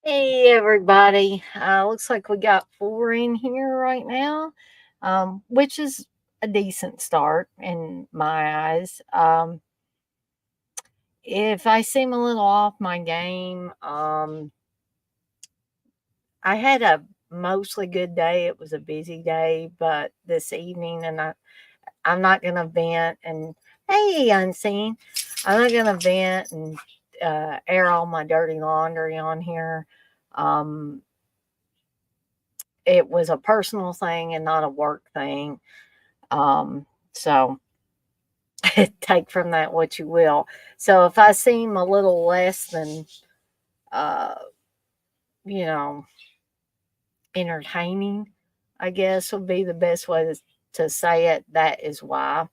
Hey everybody. Looks like we got four in here right now, which is a decent start in my eyes. If I seem a little off my game, I had a mostly good day. It was a busy day, but this evening, I'm not going to vent and, hey, unseen, I'm not going to vent and air all my dirty laundry on here. Um, it was a personal thing and not a work thing. So take from that what you will. So if I seem a little less than, uh, you know, entertaining, I guess would be the best way to say it. That is why.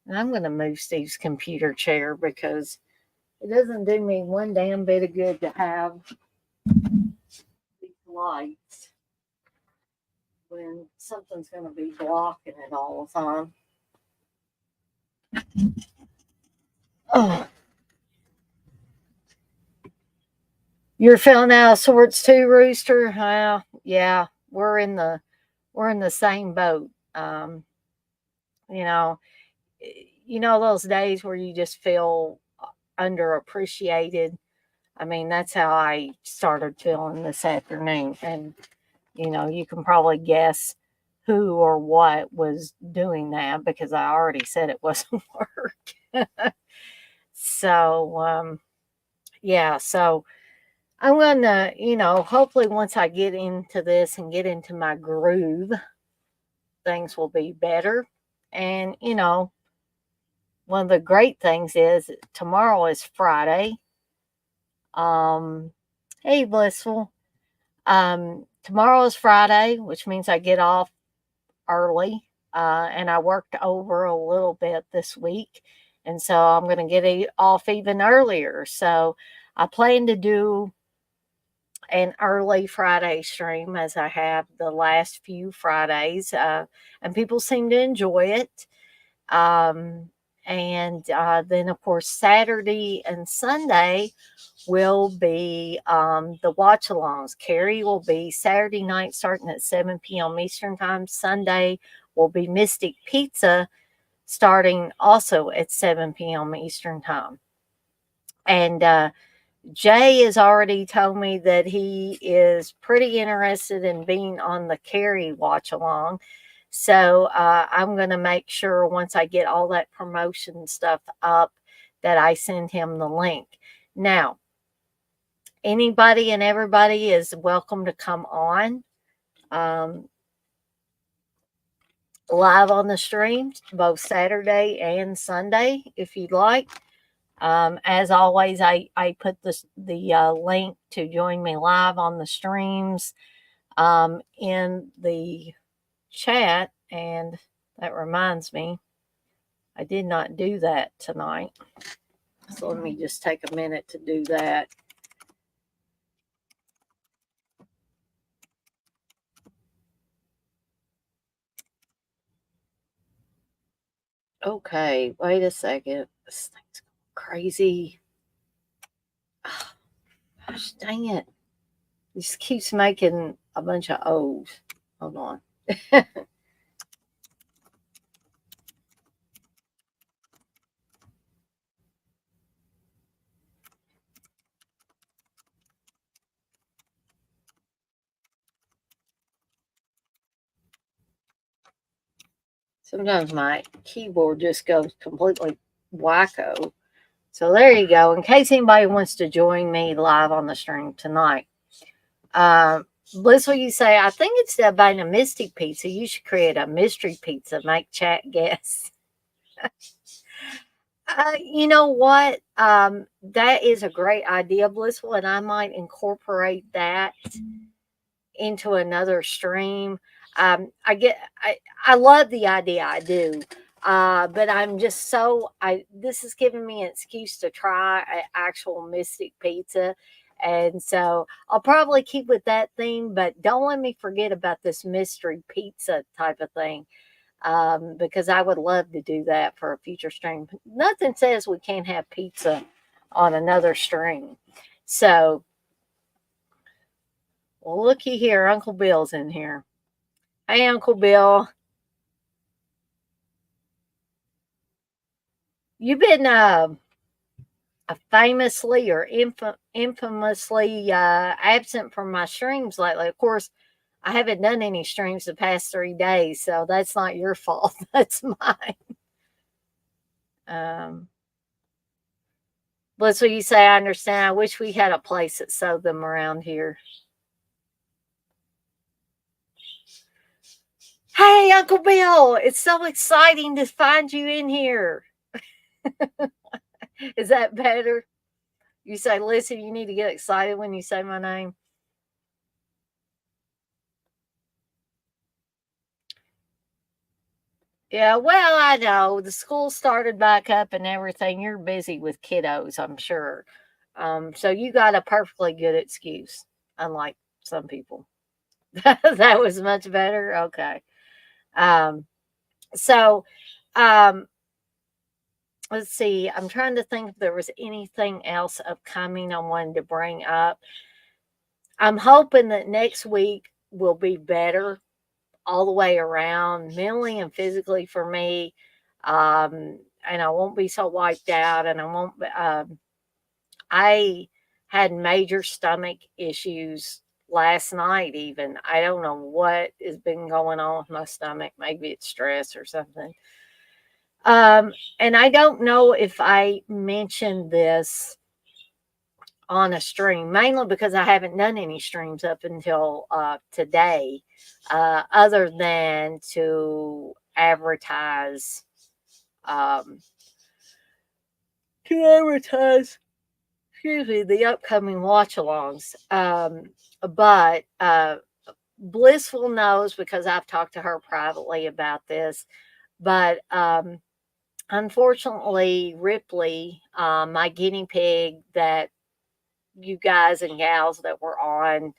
And I'm going to move Steve's computer chair because it doesn't do me one damn bit of good to have these lights when something's going to be blocking it all the time. Oh, you're feeling out of sorts too, Rooster? Yeah, we're in the same boat. You know, those days where you just feel underappreciated. I mean, that's how I started feeling this afternoon, and you can probably guess who or what was doing that because I already said it wasn't work. So, yeah, so I'm gonna, hopefully once I get into this and get into my groove, things will be better. And, one of the great things is tomorrow is Friday. Hey, Blissful. Tomorrow is Friday, which means I get off early. And I worked over a little bit this week. And so I'm going to get off even earlier. So I plan to do an early Friday stream as I have the last few Fridays, and people seem to enjoy it. Um, and then, of course, Saturday and Sunday will be the watch alongs. Carrie will be Saturday night starting at 7 p.m. Eastern Time. Sunday will be Mystic Pizza starting also at 7 p.m. Eastern Time. And Jay has already told me that he is pretty interested in being on the Carrie watch along. So I'm going to make sure once I get all that promotion stuff up that I send him the link. Now, anybody and everybody is welcome to come on live on the stream, both Saturday and Sunday, if you'd like. As always, I put the link to join me live on the streams in the chat. And that reminds me, I did not do that tonight. So let me just take a minute to do that. Okay, wait a second. This thing's crazy. Oh, gosh, dang it. It just keeps making a bunch of O's. Hold on. Sometimes my keyboard just goes completely wacko. So there you go. In case anybody wants to join me live on the stream tonight. Blissful, you say, I think instead of buying a Mystic Pizza, you should create a mystery pizza, make chat guess. You know what? That is a great idea, Blissful, and I might incorporate that into another stream. I love the idea, I do. But I'm just this is giving me an excuse to try an actual Mystic Pizza. And so I'll probably keep with that theme, but don't let me forget about this mystery pizza type of thing. Because I would love to do that for a future stream. Nothing says we can't have pizza on another stream. So Well, looky here. Uncle Bill's in here. Hey, Uncle Bill. You've been famously or infamously absent from my streams lately. Of course, I haven't done any streams the past 3 days, so that's not your fault. That's mine. Blissful, you say, I understand. I wish we had a place that sewed them around here. Hey, Uncle Bill, it's so exciting to find you in here. Is that better? You say, listen, you need to get excited when you say my name. Yeah, well, I know the school started back up and everything. You're busy with kiddos, I'm sure. So you got a perfectly good excuse, unlike some people. That was much better. Okay. Um, so um, let's see. I'm trying to think if there was anything else upcoming I wanted to bring up. I'm hoping that next week will be better all the way around, mentally and physically for me. And I won't be so wiped out, and I won't. I had major stomach issues last night. Even I don't know what has been going on with my stomach. Maybe it's stress or something. And I don't know if I mentioned this on a stream, mainly because I haven't done any streams up until today, other than to advertise, um, to advertise, excuse me, the upcoming watch-alongs. But Blissful knows because I've talked to her privately about this. But unfortunately, Ripley, my guinea pig that you guys and gals that were on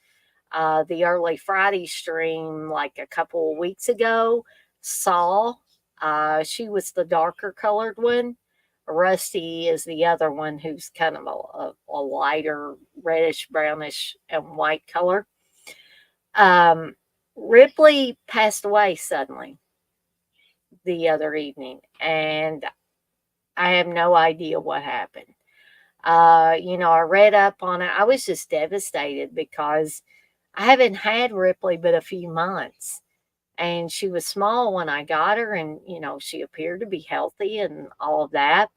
the early Friday stream like a couple of weeks ago saw. She was the darker colored one. Rusty is the other one who's kind of a lighter reddish, brownish, and white color. Um, Ripley passed away suddenly the other evening, and I have no idea what happened. I read up on it. I was just devastated because I haven't had Ripley but a few months. And she was small when I got her, and she appeared to be healthy and all of that.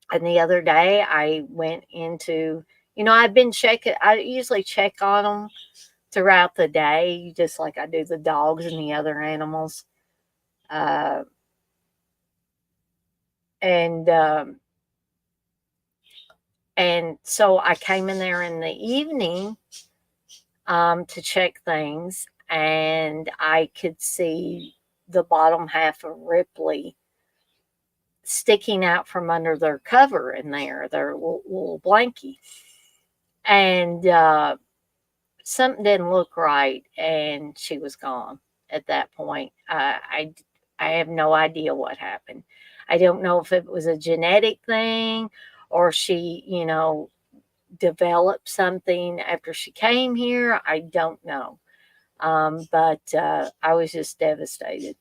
And the other day I went into, I've been checking, I usually check on them throughout the day, just like I do the dogs and the other animals. Uh, and and so I came in there in the evening to check things, and I could see the bottom half of Ripley sticking out from under their cover in there, their little blankie. And something didn't look right, and she was gone at that point. I have no idea what happened. I don't know if it was a genetic thing or she, developed something after she came here. I don't know. But I was just devastated.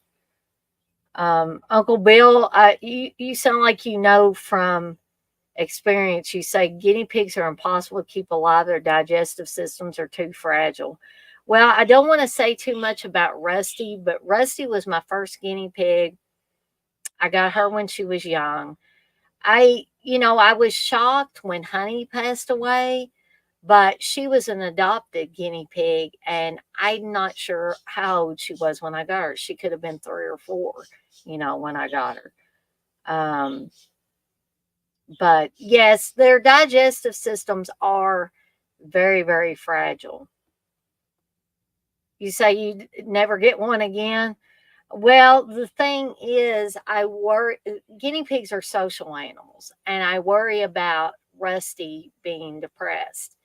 Uncle Bill, you sound like you know from experience. You say guinea pigs are impossible to keep alive. Their digestive systems are too fragile. Well, I don't want to say too much about Rusty, but Rusty was my first guinea pig. I got her when she was young. I was shocked when Honey passed away, but she was an adopted guinea pig, and I'm not sure how old she was when I got her. She could have been 3 or 4, when I got her. But yes, their digestive systems are very, very fragile. You say you never get one again? Well, the thing is, I worry, guinea pigs are social animals, and I worry about Rusty being depressed.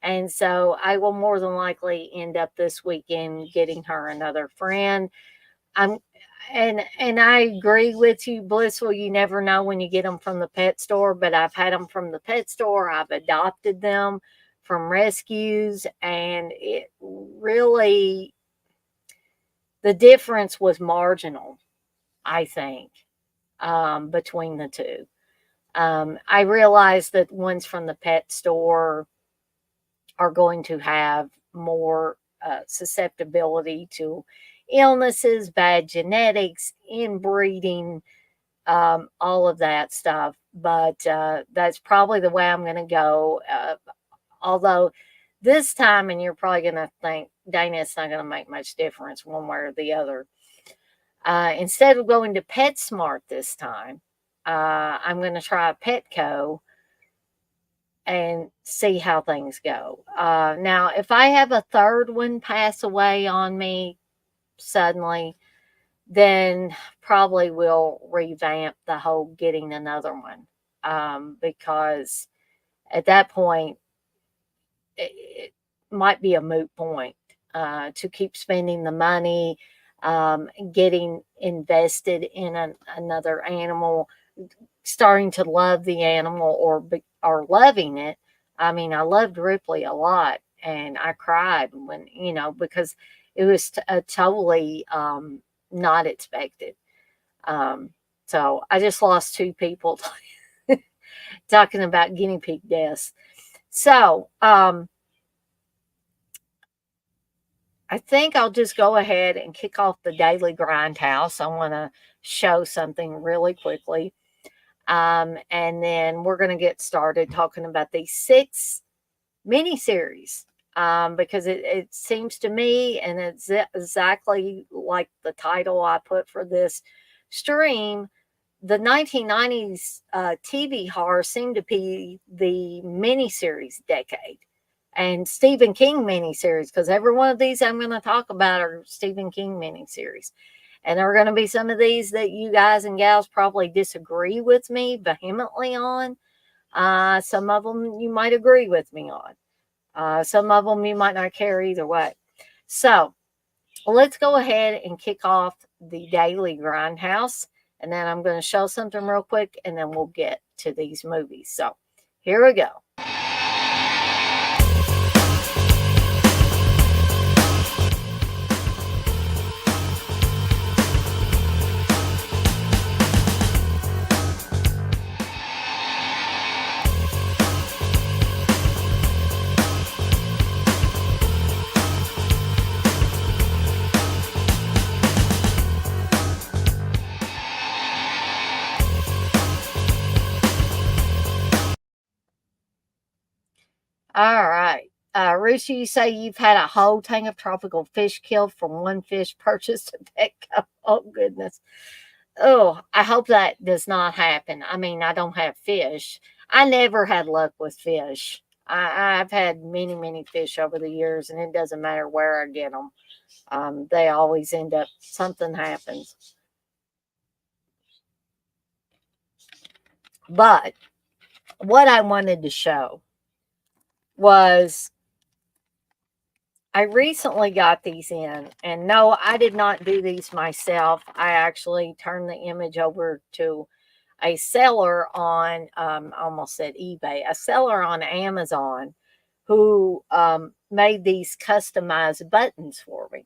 And so I will more than likely end up this weekend getting her another friend. I'm and I agree with you, Blissful. You never know when you get them from the pet store, but I've had them from the pet store. I've adopted them from rescues, and it really, the difference was marginal, I think, between the two. I realized that ones from the pet store are going to have more susceptibility to illnesses, bad genetics, inbreeding, all of that stuff. But that's probably the way I'm going to go. Although this time, and you're probably going to think, Dana, it's not going to make much difference one way or the other. Instead of going to PetSmart this time, I'm going to try Petco and see how things go. Now, if I have a third one pass away on me suddenly, then probably we'll revamp the whole getting another one, because at that point, it might be a moot point to keep spending the money, getting invested in another animal, starting to love the animal, or loving it. I mean, I loved Ripley a lot, and I cried when, because it was totally not expected. So I just lost two people talking about guinea pig deaths. So I think I'll just go ahead and kick off the daily grindhouse. I want to show something really quickly. And then we're going to get started talking about these 6 miniseries, because it seems to me, and it's exactly like the title I put for this stream, the 1990s TV horror seemed to be the miniseries decade. And Stephen King miniseries, because every one of these I'm going to talk about are Stephen King miniseries. And there are going to be some of these that you guys and gals probably disagree with me vehemently on. Some of them you might agree with me on. Some of them you might not care either way. So let's go ahead and kick off the daily grindhouse. And then I'm going to show something real quick, and then we'll get to these movies. So here we go. All right. Risha, you say you've had a whole tank of tropical fish killed from one fish purchased at Petco. Oh, goodness. Oh, I hope that does not happen. I mean, I don't have fish. I never had luck with fish. I've had many, many fish over the years, and it doesn't matter where I get them. They always end up, something happens. But what I wanted to show was I recently got these in, and no, I did not do these myself. I actually turned the image over to a seller on, I almost said eBay, a seller on Amazon who made these customized buttons for me.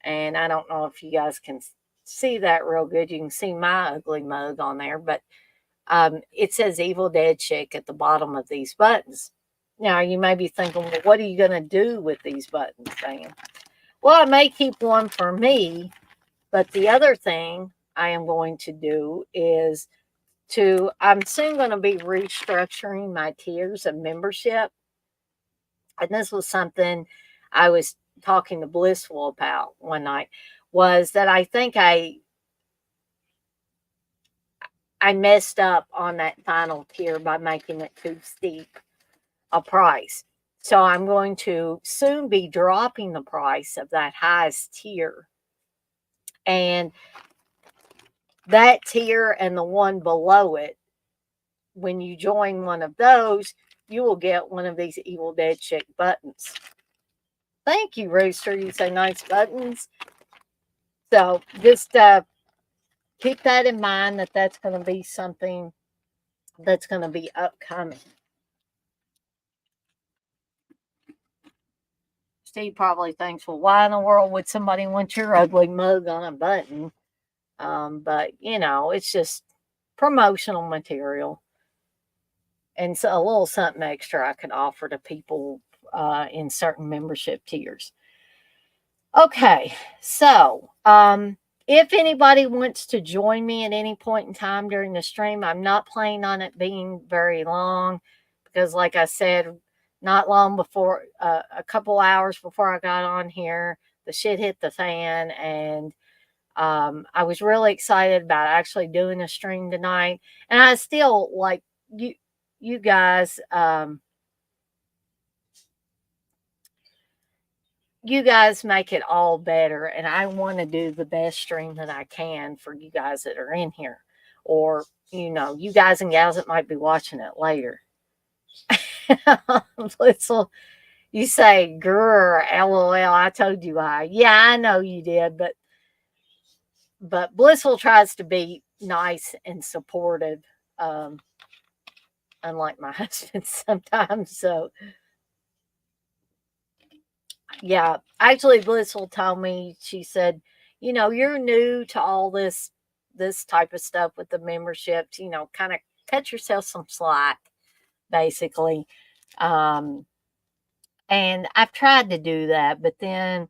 And I don't know if you guys can see that real good. You can see my ugly mug on there, but it says Evil Dead Chick at the bottom of these buttons. Now, you may be thinking, well, what are you going to do with these buttons, Dan? Well, I may keep one for me, but the other thing I am going to do is I'm soon going to be restructuring my tiers of membership. And this was something I was talking to Blissful about one night, was that I think I messed up on that final tier by making it too steep a price. So I'm going to soon be dropping the price of that highest tier. And that tier and the one below it, when you join one of those, you will get one of these Evil Dead Chick buttons. Thank you, Rooster. You say nice buttons. So just keep that in mind, that that's going to be something that's going to be upcoming. Steve probably thinks, well, why in the world would somebody want your ugly mug on a button? But, it's just promotional material. And so a little something extra I could offer to people in certain membership tiers. Okay, so if anybody wants to join me at any point in time during the stream, I'm not planning on it being very long because, like I said, not long before, a couple hours before I got on here, the shit hit the fan, and I was really excited about actually doing a stream tonight, and I still like you guys. You guys make it all better, and I want to do the best stream that I can for you guys that are in here, or you guys and gals that might be watching it later. Blissful, you say, "Grr, lol." I told you I. Yeah, I know you did, but Blissful tries to be nice and supportive, um, unlike my husband sometimes. So yeah, actually, Blissful told me, she said, you're new to all this type of stuff with the memberships, kind of cut yourself some slack, basically. Um, and I've tried to do that, but then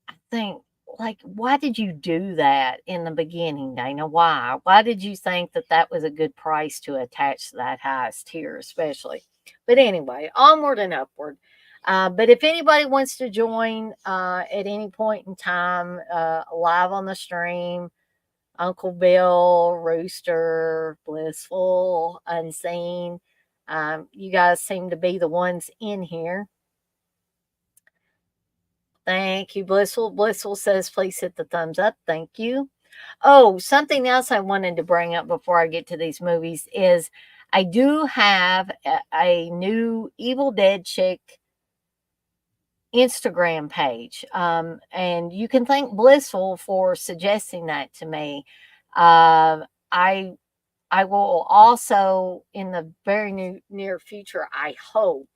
I think, like, why did you do that in the beginning, Dana? Why? Why did you think that that was a good price to attach to that highest tier, especially? But anyway, onward and upward. But if anybody wants to join at any point in time, live on the stream, Uncle Bill, Rooster, Blissful, Unseen, you guys seem to be the ones in here. Thank you, Blissful. Blissful says, please hit the thumbs up. Thank you. Oh, something else I wanted to bring up before I get to these movies is I do have a new Evil Dead chick Instagram page. And you can thank Blissful for suggesting that to me. I I will also, in the very near future, I hope,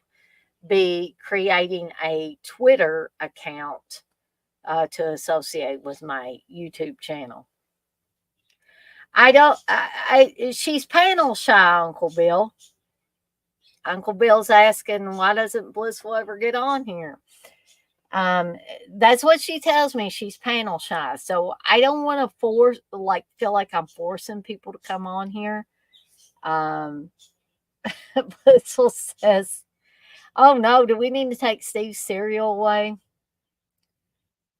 be creating a Twitter account to associate with my YouTube channel. I don't. She's panel shy, Uncle Bill. Uncle Bill's asking, why doesn't Blissful ever get on here? That's what she tells me. She's panel shy, so I don't want to feel like I'm forcing people to come on here. Blissful says, "Oh no, do we need to take Steve's cereal away?"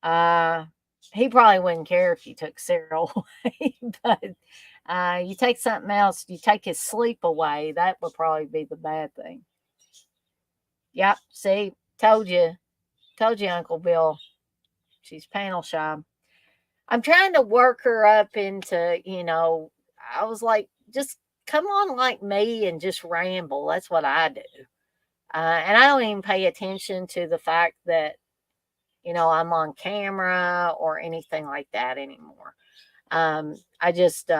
Uh, he probably wouldn't care if you took cereal away, but you take something else, you take his sleep away, that would probably be the bad thing. Yep, see, told you, Uncle Bill. She's panel shy. I'm trying to work her up into, I was like, just come on like me and just ramble. That's what I do. And I don't even pay attention to the fact that, I'm on camera or anything like that anymore. I just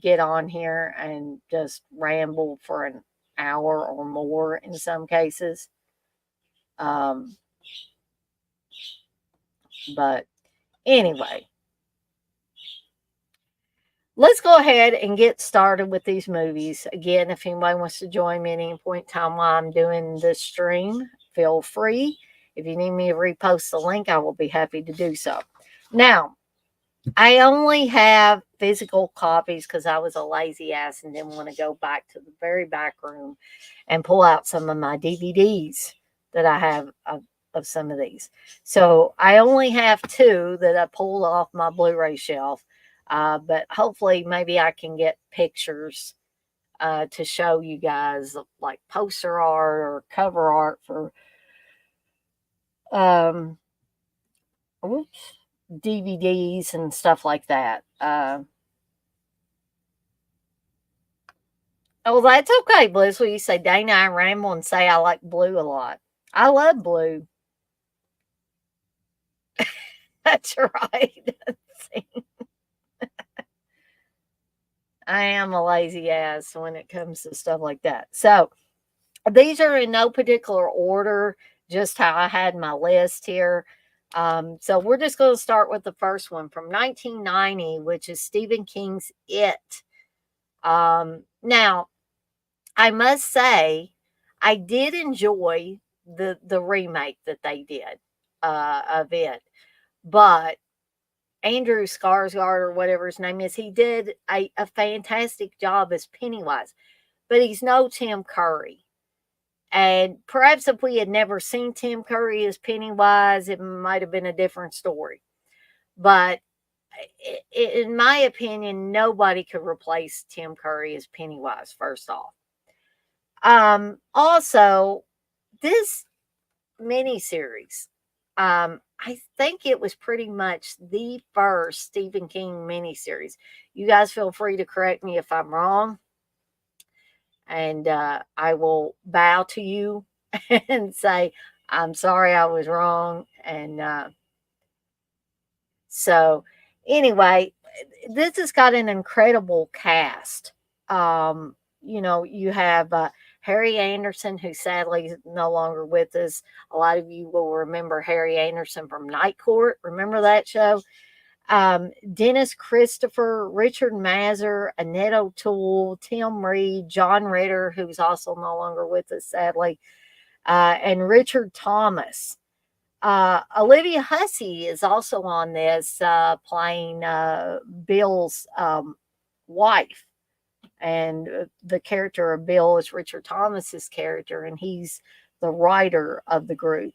get on here and just ramble for an hour or more in some cases. But anyway, let's go ahead and get started with these movies. Again, if anybody wants to join me at any point in time while I'm doing this stream, feel free. If you need me to repost the link, I will be happy to do so. Now, I only have physical copies because I was a lazy ass and didn't want to go back to the very back room and pull out some of my DVDs that I have of some of these. So I only have 2 that I pulled off my Blu-ray shelf. But hopefully maybe I can get pictures to show you guys, like poster art or cover art for um, DVDs and stuff like that. Oh, that's okay, Bliss. Will you say, Dana, I ramble and say I like blue a lot. I love blue. That's right. I am a lazy ass when it comes to stuff like that. So these are in no particular order. just how I had my list here. So we're just going to start with the first one from 1990, which is Stephen King's It. Now, I must say, I did enjoy the remake that they did of it, but Andrew Skarsgård or whatever his name is, he did a fantastic job as Pennywise, but he's no Tim Curry. And perhaps if we had never seen Tim Curry as Pennywise, it might have been a different story. But in my opinion, nobody could replace Tim Curry as Pennywise, first off. Also, this miniseries, I think it was pretty much the first Stephen King miniseries. You guys feel free to correct me if I'm wrong, and I will bow to you and say, I'm sorry I was wrong. And so, anyway, this has got an incredible cast. You have Harry Anderson, who sadly is no longer with us. A lot of you will remember Harry Anderson from Night Court. Remember that show? Dennis Christopher, Richard Mazur, Annette O'Toole, Tim Reed, John Ritter, who's also no longer with us, sadly, and Richard Thomas. Olivia Hussey is also on this, playing Bill's wife. And the character of Bill is Richard Thomas's character, and he's the writer of the group.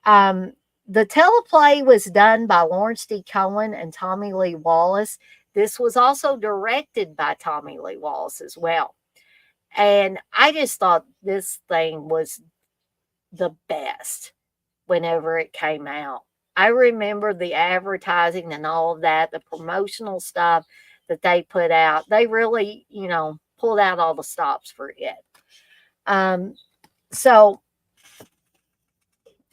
The teleplay was done by Lawrence D. Cohen and Tommy Lee Wallace. This was also directed by Tommy Lee Wallace as well. And I just thought this thing was the best whenever it came out. I remember the advertising and all of that, the promotional stuff that they put out. They really, pulled out all the stops for it. So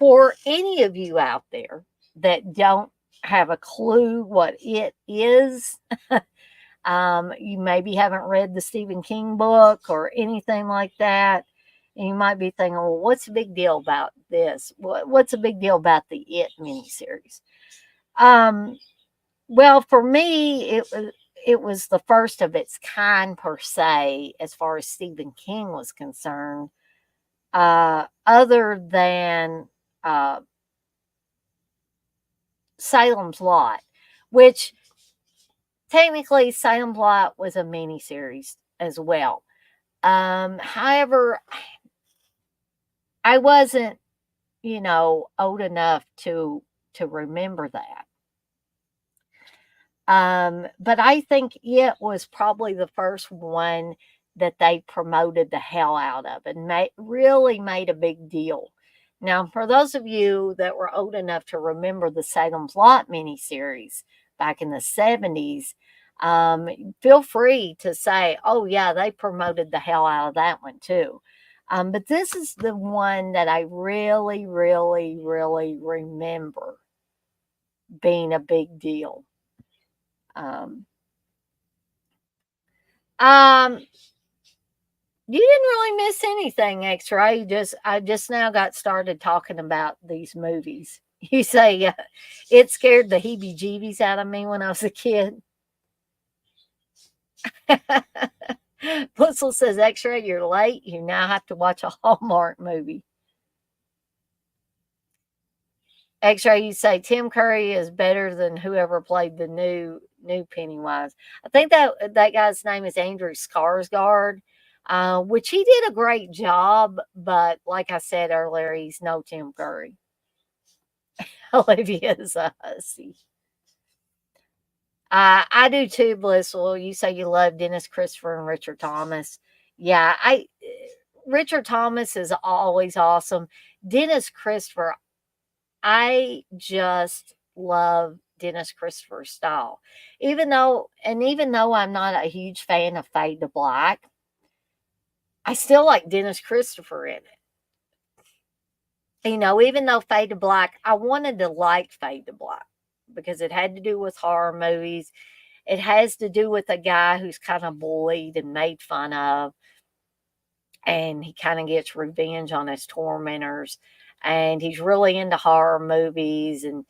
for any of you out there that don't have a clue what it is, you maybe haven't read the Stephen King book or anything like that, and you might be thinking, well, what's the big deal about this? What's the big deal about the It miniseries? Well, for me, it was the first of its kind, per se, as far as Stephen King was concerned, other than Salem's Lot, which technically Salem's Lot was a miniseries as well. However, I wasn't, old enough to remember that. But I think it was probably the first one that they promoted the hell out of and really made a big deal. Now, for those of you that were old enough to remember the Salem's Lot miniseries back in the 70s, feel free to say, oh, yeah, they promoted the hell out of that one too. But this is the one that I really, really, really remember being a big deal. You didn't really miss anything, X-Ray. I just now got started talking about these movies. You say it scared the heebie-jeebies out of me when I was a kid. Puzzle says, X-Ray, you're late. You now have to watch a Hallmark movie. X-Ray, you say Tim Curry is better than whoever played the new Pennywise. I think that guy's name is Andrew Skarsgård, which he did a great job, but like I said earlier, he's no Tim Curry. Olivia's a hussy. I do too, Blissful. You say you love Dennis Christopher and Richard Thomas. Yeah, Richard Thomas is always awesome. Dennis Christopher, I just love Dennis Christopher's style. Even though I'm not a huge fan of Fade to Black, I still like Dennis Christopher in it. Even though Fade to Black, I wanted to like Fade to Black because it had to do with horror movies. It has to do with a guy who's kind of bullied and made fun of, and he kind of gets revenge on his tormentors. and he's really into horror movies, and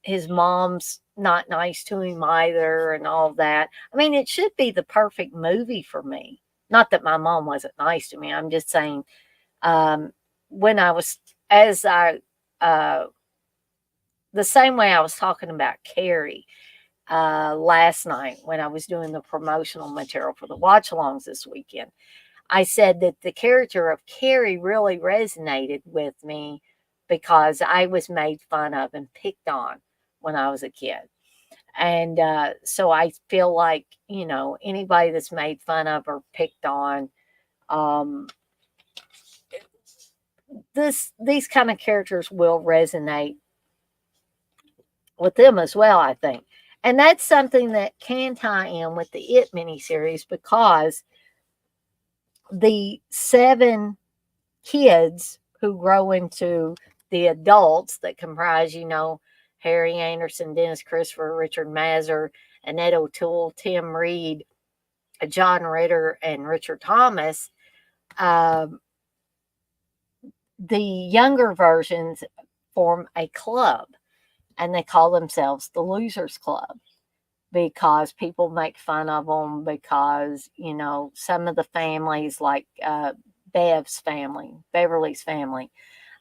his mom's not nice to him either, and all that. I mean, it should be the perfect movie for me. Not that my mom wasn't nice to me. I'm just saying, um, when I was, as I, uh, the same way I was talking about Carrie last night when I was doing the promotional material for the watch alongs this weekend. I said that the character of Carrie really resonated with me because I was made fun of and picked on when I was a kid. And so I feel like, anybody that's made fun of or picked on, um, these kind of characters will resonate with them as well, I think. And that's something that can tie in with the It miniseries, because the 7 kids who grow into the adults that comprise, Harry Anderson, Dennis Christopher, Richard Mazur, Annette O'Toole, Tim Reed, John Ritter, and Richard Thomas. Um, the younger versions form a club, and they call themselves the Losers Club, because people make fun of them, because, some of the families, like Beverly's family,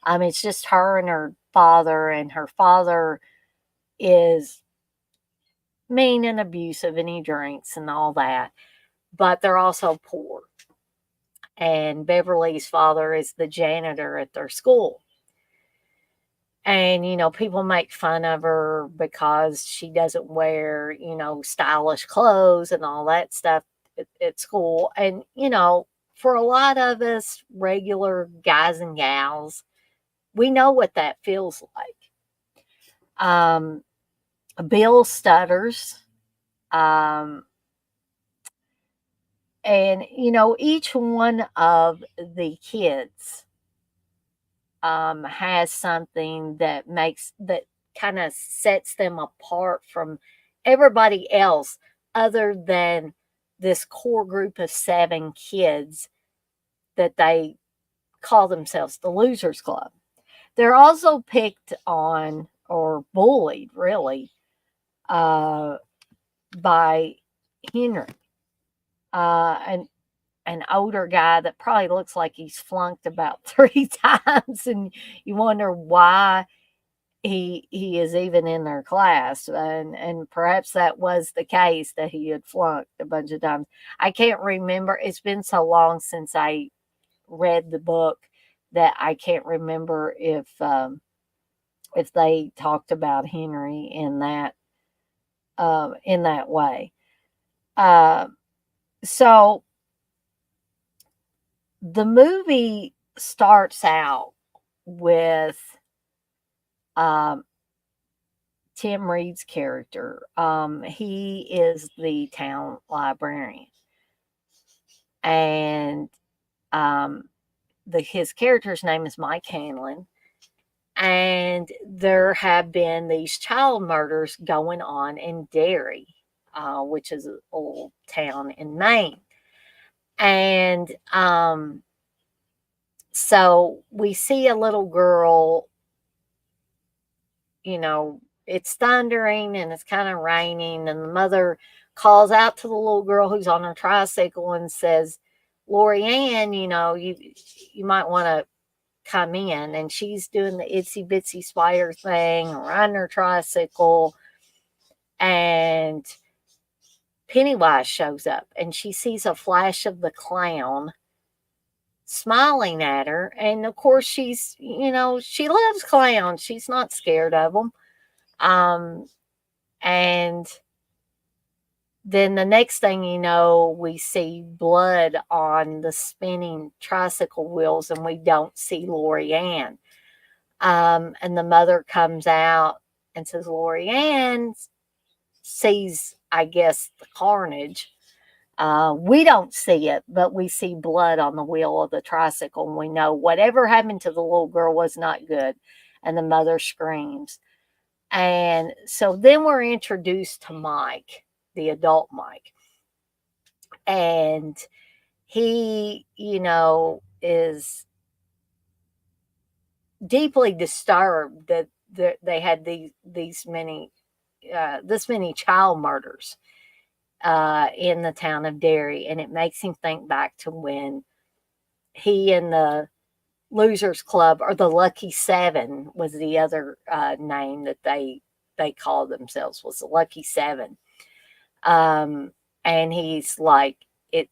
it's just her and her father is mean and abusive, and he drinks and all that, but they're also poor. And Beverly's father is the janitor at their school. And, people make fun of her because she doesn't wear, stylish clothes and all that stuff at school. And, for a lot of us regular guys and gals, we know what that feels like. Bill stutters. Um, and, each one of the kids has something that kind of sets them apart from everybody else, other than this core group of 7 kids that they call themselves the Losers Club. They're also picked on or bullied, really, uh, by Henry, and an older guy that probably looks like he's flunked about 3 times, and you wonder why he is even in their class, and perhaps that was the case, that he had flunked a bunch of times. I can't remember. It's been so long since I read the book that I can't remember if they talked about Henry in that way. Uh, so the movie starts out with um, Tim Reed's character. He is the town librarian, and um, his character's name is Mike Hanlon. And there have been these child murders going on in Derry, which is a little town in Maine. And so we see a little girl, it's thundering and it's kind of raining, and the mother calls out to the little girl who's on her tricycle and says, "Lori Ann, you might want to come in." And she's doing the itsy bitsy spider thing, riding her tricycle, and Pennywise shows up, and she sees a flash of the clown smiling at her. And of course, she loves clowns. She's not scared of them. And then the next thing you know, we see blood on the spinning tricycle wheels, and we don't see Lori Ann. And the mother comes out and says, Lori Ann sees, I guess, the carnage. We don't see it, but we see blood on the wheel of the tricycle, and we know whatever happened to the little girl was not good. And the mother screams. And so then we're introduced to Mike, the adult Mike. And he, is deeply disturbed that they had these many this many child murders in the town of Derry, and it makes him think back to when he and the Losers Club, or the Lucky Seven was the other name that they called themselves, was the Lucky Seven. Um, and he's like, it,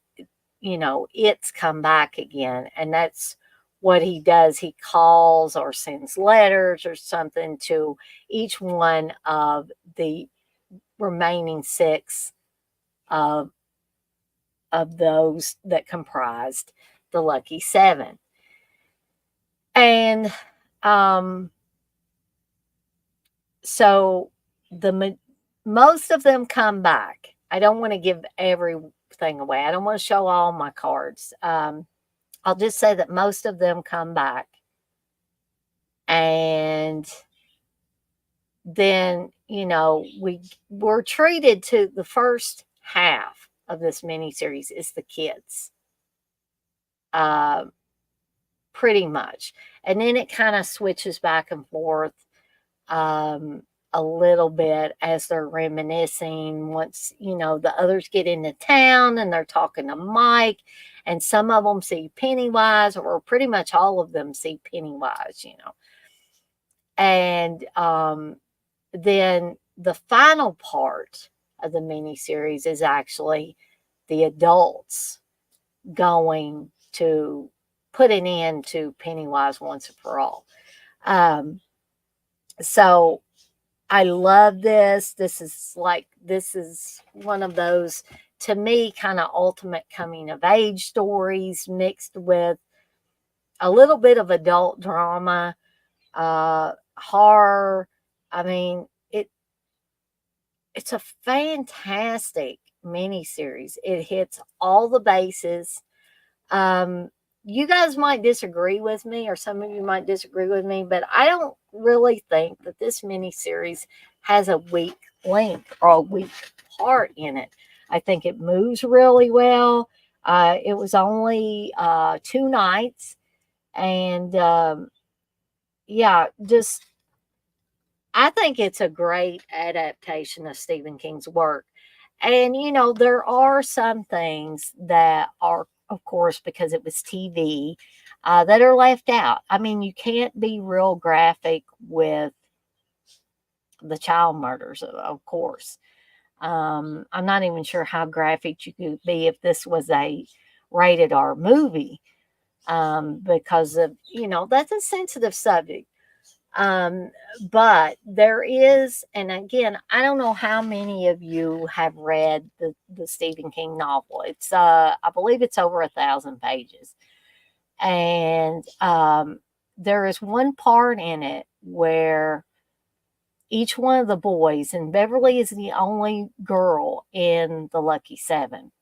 it's come back again, and that's what he does. He calls or sends letters or something to each one of the remaining six of those that comprised the Lucky Seven. And so most of them come back. I don't want to give everything away. I don't want to show all my cards. I'll just say that most of them come back. And then, we're treated to the first half of this miniseries is the kids. Pretty much. And then it kind of switches back and forth a little bit as they're reminiscing. Once, the others get into town and they're talking to Mike, and some of them see Pennywise, or pretty much all of them see Pennywise, And then the final part of the miniseries is actually the adults going to put an end to Pennywise once and for all. So I love this. This is one of those, to me, kind of ultimate coming of age stories mixed with a little bit of adult drama, horror. I mean, it's a fantastic miniseries. It hits all the bases. You guys might disagree with me, or some of you might disagree with me, but I don't really think that this miniseries has a weak link or a weak part in it. I think it moves really well. It was only 2 nights, and just I think it's a great adaptation of Stephen King's work. And, there are some things that are, of course, because it was TV, that are left out. I mean, you can't be real graphic with the child murders, of course. I'm not even sure how graphic you could be if this was a rated R movie, because of, that's a sensitive subject. But there is, and again, I don't know how many of you have read the Stephen King novel. It's I believe it's over 1,000 pages. And there is one part in it where each one of the boys, and Beverly is the only girl in the Lucky Seven.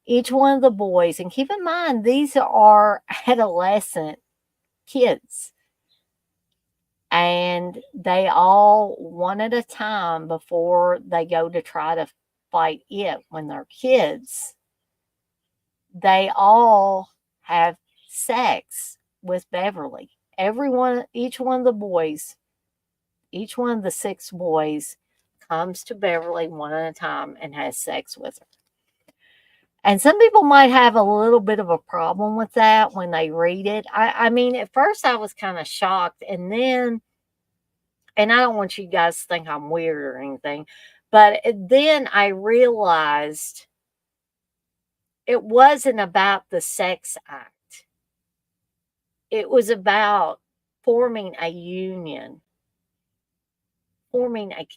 Each one of the boys, and keep in mind, these are adolescent kids. And they all, one at a time, before they go to try to fight it when they're kids, they all have sex with Beverly. Each one of the boys, each one of the 6 boys comes to Beverly one at a time and has sex with her. And some people might have a little bit of a problem with that when they read it. I mean, at first I was kind of shocked, and then, and I don't want you guys to think I'm weird or anything, but then I realized it wasn't about the sex act. It was about forming a union, forming a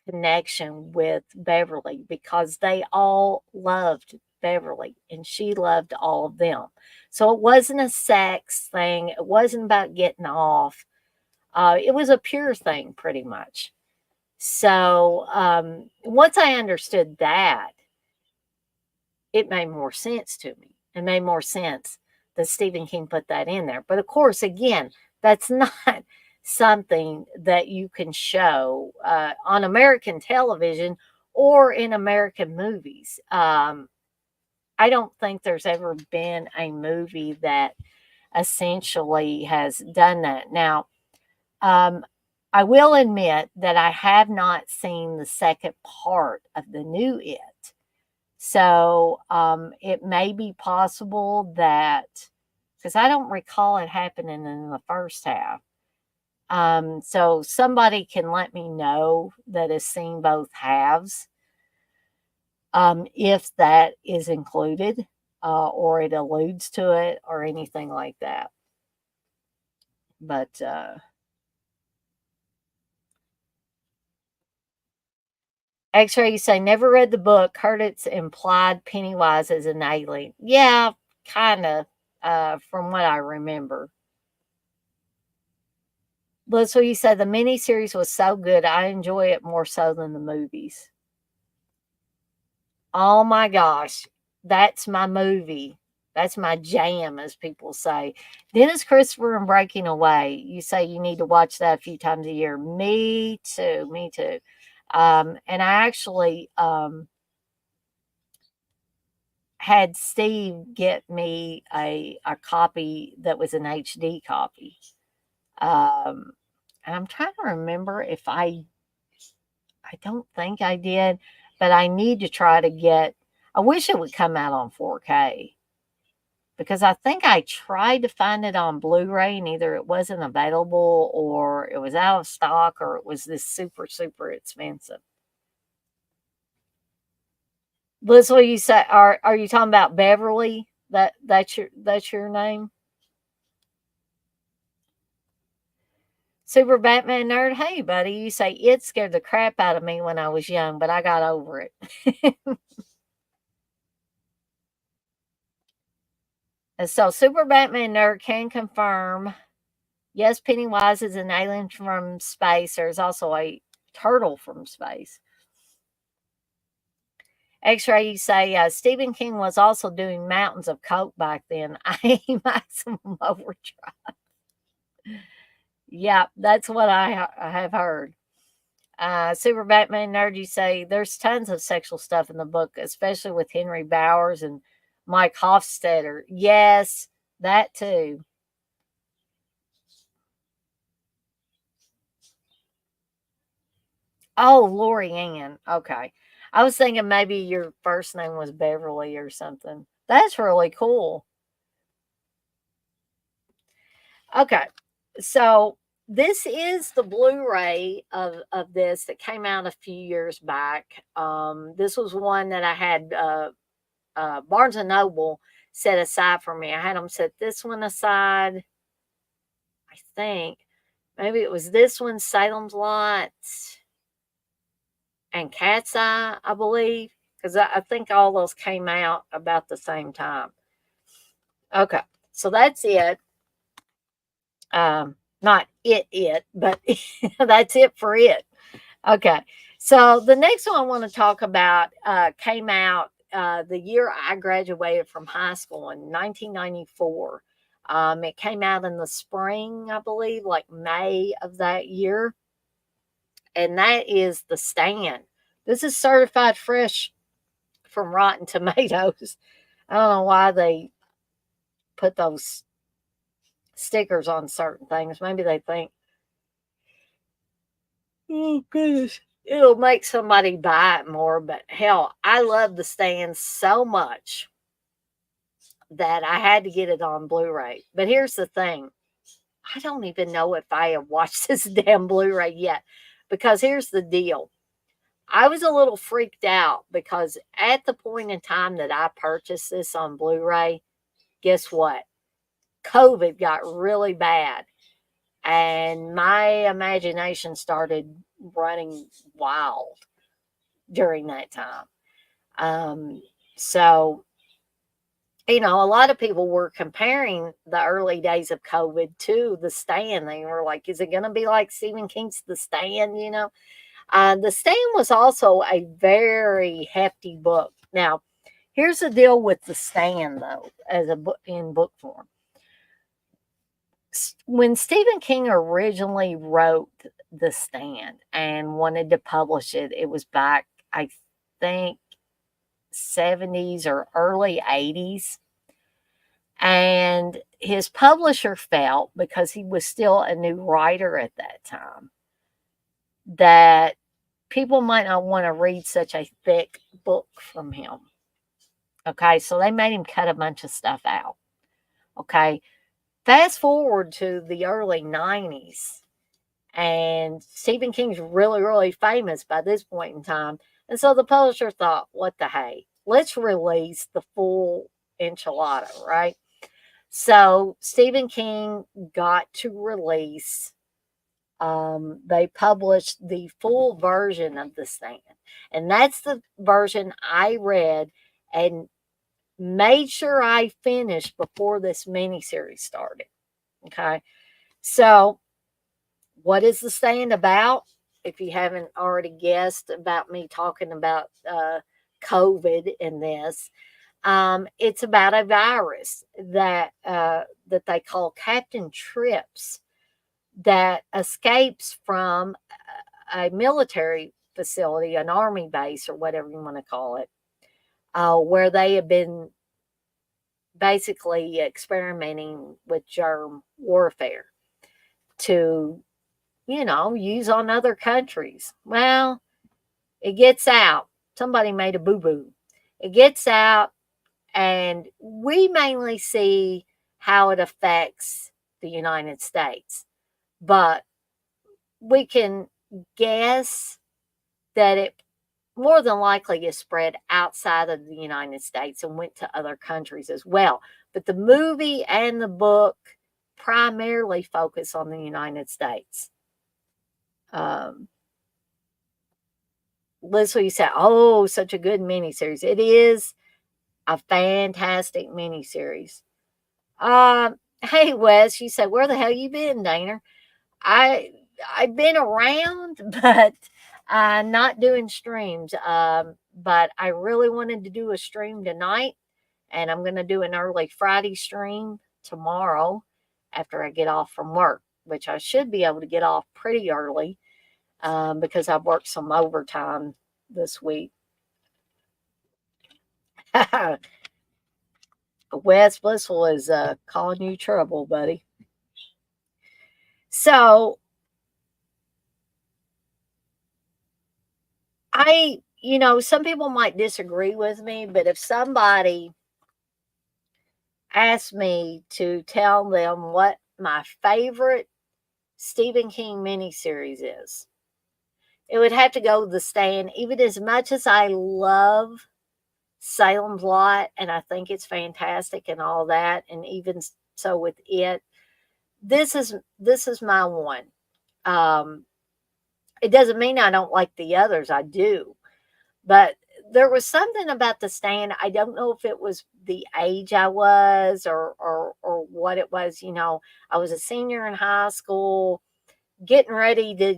connection with Beverly, because they all loved Beverly and she loved all of them. So it wasn't a sex thing. It wasn't about getting off. It was a pure thing, pretty much. So once I understood that, it made more sense to me. It made more sense that Stephen King put that in there. But of course, again, that's not something that you can show on American television or in American movies. I don't think there's ever been a movie that essentially has done that. Now, I will admit that I have not seen the second part of the new It. So it may be possible that, because I don't recall it happening in the first half. So somebody can let me know that has seen both halves, if that is included, or it alludes to it or anything like that. But X-Ray, you say, never read the book, heard it's implied Pennywise is an alien. Yeah, kind of, from what I remember. But so you said the miniseries was so good, I enjoy it more so than the movies. Oh my gosh, that's my movie. That's my jam, as people say. Dennis Christopher and Breaking Away. You say you need to watch that a few times a year. Me too. Me too. And I actually had Steve get me a copy that was an HD copy. And I'm trying to remember if I don't think I did, but I need to try to get, I wish it would come out on 4K, because I think I tried to find it on Blu-ray and either it wasn't available or it was out of stock or it was this super, super expensive. Liz, what you say? Are you talking about Beverly? That's your name? Super Batman nerd. Hey, buddy, you say it scared the crap out of me when I was young, but I got over it. And so, Super Batman nerd can confirm, yes, Pennywise is an alien from space. There's also a turtle from space. X-Ray, you say Stephen King was also doing mountains of coke back then. I maximum overdrive. Yeah, that's what I have heard. Super Batman nerd, you say there's tons of sexual stuff in the book, especially with Henry Bowers and Mike Hofstetter. Yes, that too. Oh, Lori Ann. Okay. I was thinking maybe your first name was Beverly or something. That's really cool. Okay. So this is the Blu-ray of this that came out a few years back. This was one that I had Barnes and Noble set aside for me. I had them set this one aside. I think maybe it was this one, Salem's Lot and Cat's Eye, I believe, because I think all those came out about the same time. Okay, so that's it. Not it, but that's it for it. Okay, so the next one I want to talk about came out the year I graduated from high school in 1994. It came out in the spring, I believe, like May of that year, and that is The Stand. This is certified fresh from Rotten Tomatoes. I don't know why they put those stickers on certain things. Maybe they think, oh goodness, it'll make somebody buy it more. But hell, I love The Stand so much that I had to get it on Blu-ray. But here's the thing. I don't even know if I have watched this damn Blu-ray yet. Because here's the deal. I was a little freaked out because at the point in time that I purchased this on Blu-ray, guess what? COVID got really bad. And my imagination started running wild during that time. So, a lot of people were comparing the early days of COVID to The Stand. They were like, is it going to be like Stephen King's The Stand? The Stand was also a very hefty book. Now, here's the deal with The Stand, though, as a book in book form. When Stephen King originally wrote The Stand and wanted to publish it, it was back, I think, 70s or early 80s. And his publisher felt, because he was still a new writer at that time, that people might not want to read such a thick book from him. Okay, so they made him cut a bunch of stuff out. Okay, fast forward to the early 90s, and Stephen King's really, really famous by this point in time. And so the publisher thought, what the hey, let's release the full enchilada, right? So Stephen King got to release, they published the full version of The Stand. And that's the version I read and made sure I finished before this miniseries started. Okay. So, what is The Stand about? If you haven't already guessed about me talking about COVID in this, it's about a virus that they call Captain Trips, that escapes from a military facility, an army base, or whatever you want to call it, where they have been basically experimenting with germ warfare to, use on other countries. Well, it gets out. Somebody made a boo boo. It gets out, and we mainly see how it affects the United States. But we can guess that it more than likely is spread outside of the United States and went to other countries as well. But the movie and the book primarily focus on the United States. Leslie said, "Oh, such a good miniseries." It is a fantastic miniseries. Hey Wes, you said, "Where the hell you been, Dana?" I I've been around, but not doing streams. But I really wanted to do a stream tonight, and I'm gonna do an early Friday stream tomorrow after I get off from work, which I should be able to get off pretty early, because I've worked some overtime this week. Wes Blissful is calling you trouble, buddy. So some people might disagree with me, but if somebody asked me to tell them what my favorite Stephen King miniseries is, it would have to go The Stand. Even as much as I love Salem's Lot and I think it's fantastic and all that, and even so with it, this is my one. Um, it doesn't mean I don't like the others. I do. But there was something about The Stand. I don't know if it was the age I was, or what it was. I was a senior in high school, getting ready to,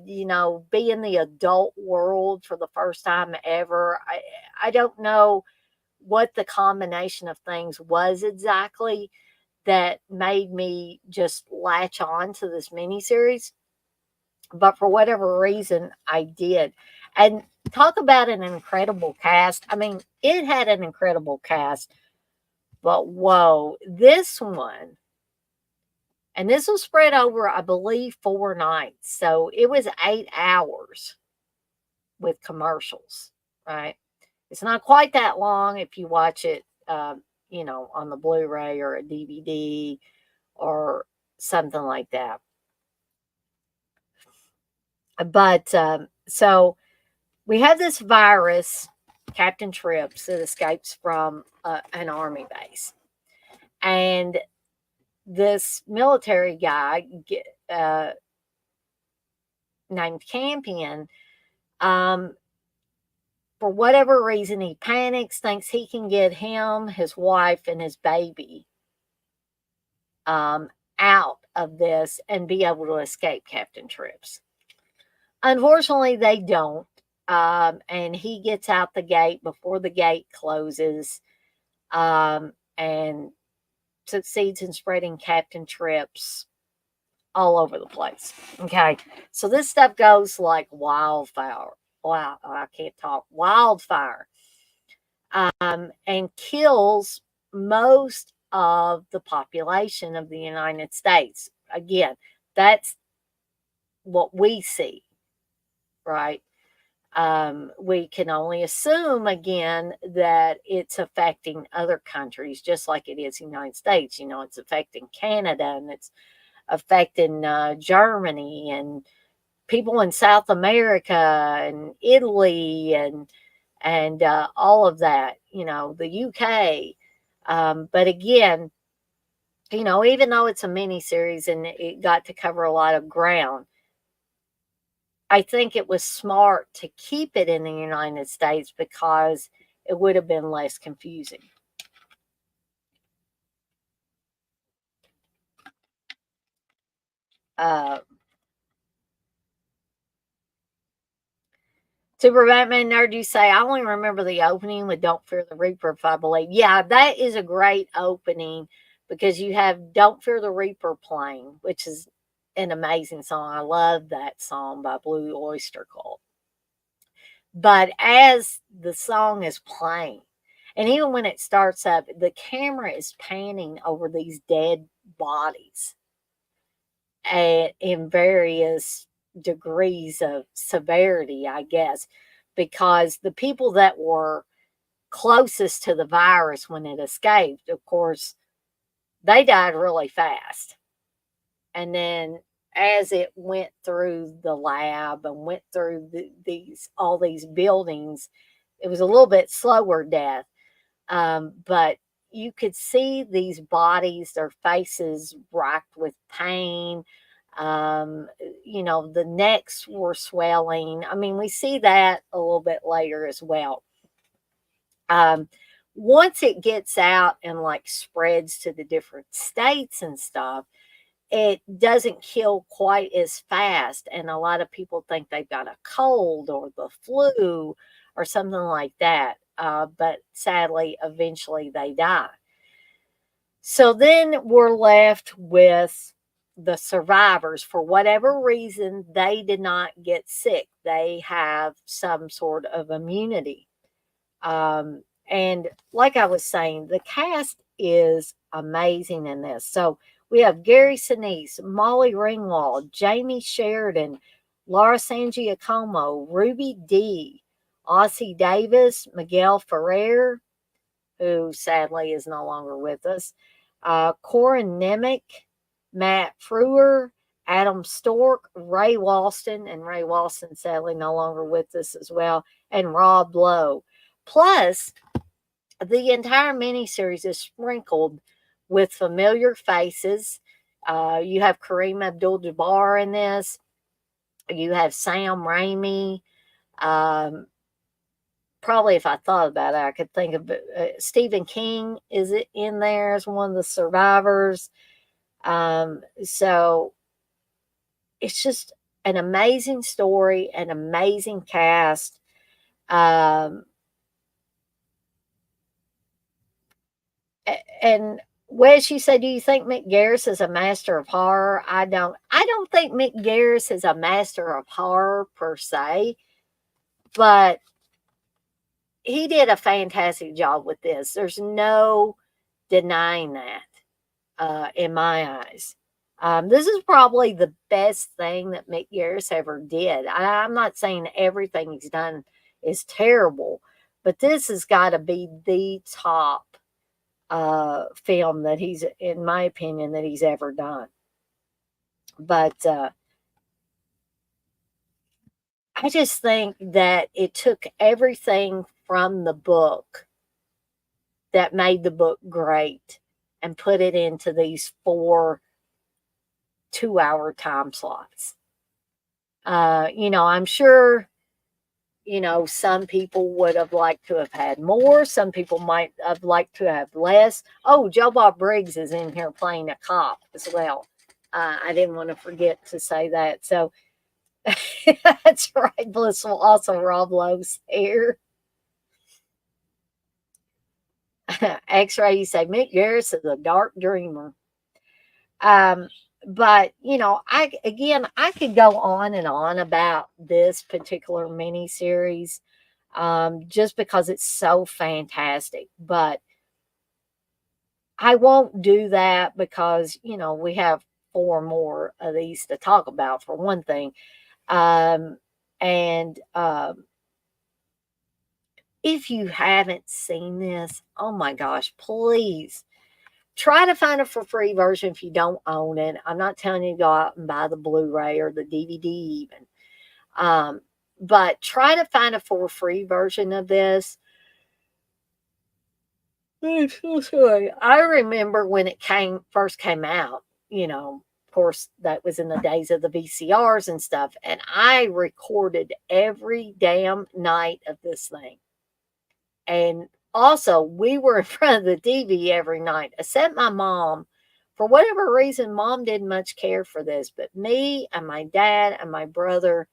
be in the adult world for the first time ever. I don't know what the combination of things was exactly that made me just latch on to this miniseries. But for whatever reason, I did. And talk about an incredible cast. I mean, it had an incredible cast, but whoa, this one, and this was spread over, I believe, 4 nights. So it was 8 hours with commercials, right? It's not quite that long if you watch it, on the Blu ray or a DVD or something like that. But so we have this virus, Captain Trips, that escapes from an army base. And this military guy named Campion, for whatever reason, he panics, thinks he can get him, his wife, and his baby out of this and be able to escape Captain Trips. Unfortunately, they don't. And he gets out the gate before the gate closes, and succeeds in spreading Captain Trips all over the place. Okay, so this stuff goes like wildfire. Wow, I can't talk. Wildfire, and kills most of the population of the United States. Again, that's what we see, right? We can only assume again that it's affecting other countries just like it is the United States. It's affecting Canada, and it's affecting Germany, and people in South America, and Italy, and all of that. The UK. But again, even though it's a mini series and it got to cover a lot of ground, I think it was smart to keep it in the United States because it would have been less confusing. Uh, Super Batman Nerd, you say, I only remember the opening with Don't Fear the Reaper, if I believe. Yeah, that is a great opening because you have Don't Fear the Reaper playing, which is an amazing song. I love that song by Blue Oyster Cult. But as the song is playing, and even when it starts up, the camera is panning over these dead bodies in various degrees of severity, I guess, because the people that were closest to the virus when it escaped, of course, they died really fast. And then as it went through the lab and went through all these buildings, it was a little bit slower death. But you could see these bodies, their faces racked with pain. The necks were swelling. I mean, we see that a little bit later as well. Um, Once it gets out and like spreads to the different states and stuff, it doesn't kill quite as fast. And a lot of people think they've got a cold or the flu or something like that. But sadly, eventually they die. So then we're left with the survivors. For whatever reason, they did not get sick. They have some sort of immunity. And like I was saying, the cast is amazing in this. So we have Gary Sinise, Molly Ringwald, Jamie Sheridan, Laura San Giacomo, Ruby Dee, Ossie Davis, Miguel Ferrer, who sadly is no longer with us, Corin Nemec, Matt Frewer, Adam Stork, Ray Walston, and Ray Walston sadly no longer with us as well, and Rob Lowe. Plus, the entire miniseries is sprinkled with familiar faces. You have Kareem Abdul-Jabbar in this. You have Sam Raimi. Um, Probably if I thought about it, I could think of Stephen King is in there as one of the survivors. So it's just an amazing story, an amazing cast. Um, and Wes, you said, do you think Mick Garris is a master of horror? I don't think Mick Garris is a master of horror per se, but he did a fantastic job with this. There's no denying that, in my eyes. This is probably the best thing that Mick Garris ever did. I'm not saying everything he's done is terrible, but this has got to be the top film that he's, in my opinion, that he's ever done. But I just think that it took everything from the book that made the book great and put it into these 4 2-hour time slots. I'm sure, some people would have liked to have had more. Some people might have liked to have less. Oh, Joe Bob Briggs is in here playing a cop as well. I didn't want to forget to say that. So that's right, Blissful. Also, Rob Lowe's here. X-Ray, you say Mick Garris is a dark dreamer. But I could go on and on about this particular mini series, just because it's so fantastic. But I won't do that because, we have 4 more of these to talk about for one thing. Um, and if you haven't seen this, oh my gosh, please try to find a for free version if you don't own it. I'm not telling you to go out and buy the Blu-ray or the DVD even. But try to find a for free version of this. I'm so sorry. I remember when it first came out, of course, that was in the days of the VCRs and stuff. And I recorded every damn night of this thing. And also, we were in front of the TV every night, except my mom. For whatever reason, mom didn't much care for this, but me and my dad and my brother,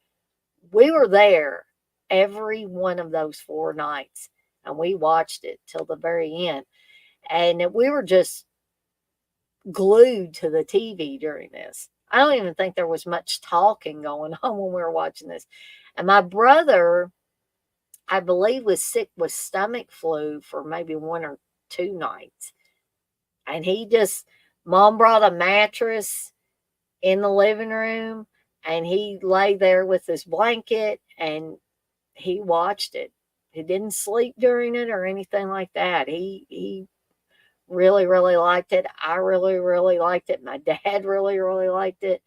we were there every one of those 4 nights, and we watched it till the very end. And we were just glued to the TV during this. I don't even think there was much talking going on when we were watching this. And my brother, I believe, was sick with stomach flu for maybe 1 or 2 nights. And mom brought a mattress in the living room, and he lay there with his blanket and he watched it. He didn't sleep during it or anything like that. He really, really liked it. I really, really liked it. My dad really, really liked it.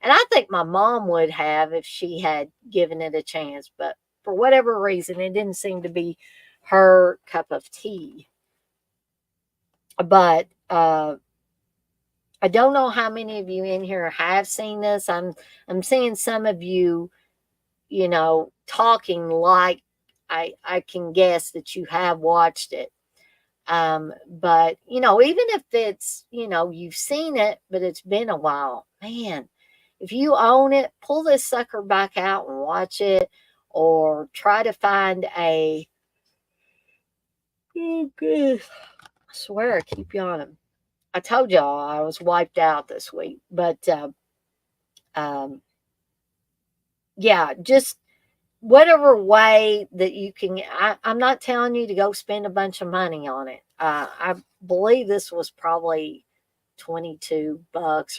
And I think my mom would have if she had given it a chance. But for whatever reason, it didn't seem to be her cup of tea. But I don't know how many of you in here have seen this. I'm seeing some of you, talking like I can guess that you have watched it. But even if it's, you've seen it, but it's been a while, man, if you own it, pull this sucker back out and watch it, or try to find oh good. I swear I keep yawning. I told y'all I was wiped out this week, but um, yeah, just whatever way that you can. I'm not telling you to go spend a bunch of money on it. I believe this was probably $22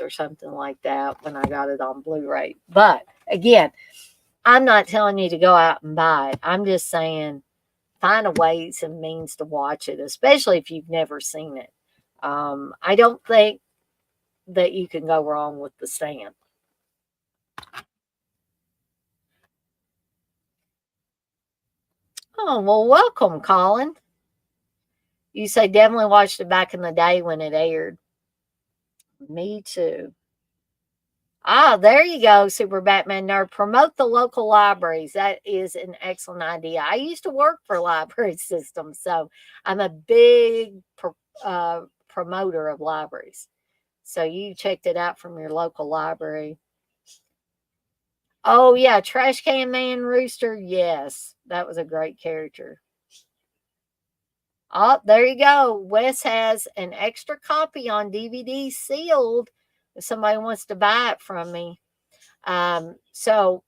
or something like that when I got it on Blu-ray. But again, I'm not telling you to go out and buy it. I'm just saying find a ways and means to watch it, especially if you've never seen it. I don't think that you can go wrong with The Stand. Oh, well, welcome, Colin. You say definitely watched it back in the day when it aired. Me too. Ah, there you go, Super Batman Nerd. Promote the local libraries. That is an excellent idea. I used to work for library systems, so I'm a big promoter of libraries. So you checked it out from your local library. Oh, yeah, Trash Can Man Rooster. Yes, that was a great character. Oh, there you go. Wes has an extra copy on DVD sealed if somebody wants to buy it from me. So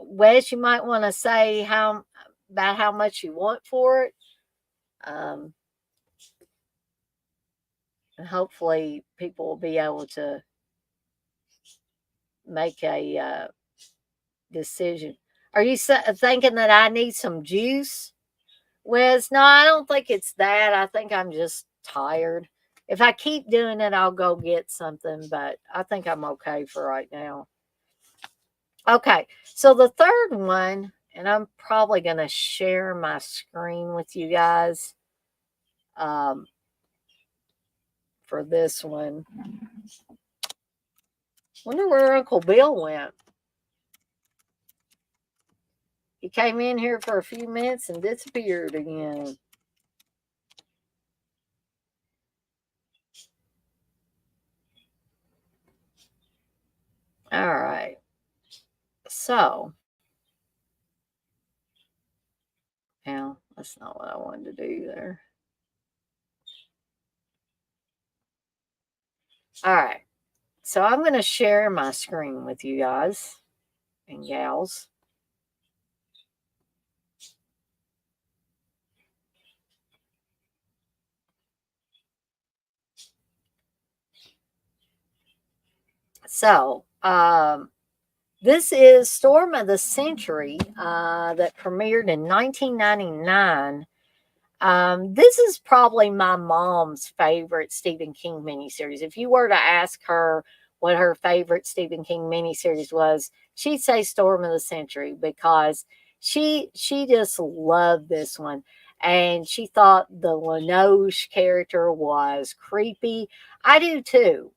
Wes, you might want to say about how much you want for it. Um, and hopefully people will be able to make a decision. Are you thinking that I need some juice, Wes? No, I don't think it's that. I think I'm just tired. If I keep doing it, I'll go get something, but I think I'm okay for right now. Okay, so the third one, and I'm probably going to share my screen with you guys um, for this one. Wonder where Uncle Bill went. He came in here for a few minutes and disappeared again. All right. So, now that's not what I wanted to do there. All right. So, I'm going to share my screen with you guys and gals. So, this is Storm of the Century that premiered in 1999. This is probably my mom's favorite Stephen King miniseries. If you were to ask her what her favorite Stephen King miniseries was, she'd say Storm of the Century because she just loved this one. And she thought the Linoche character was creepy. I do too,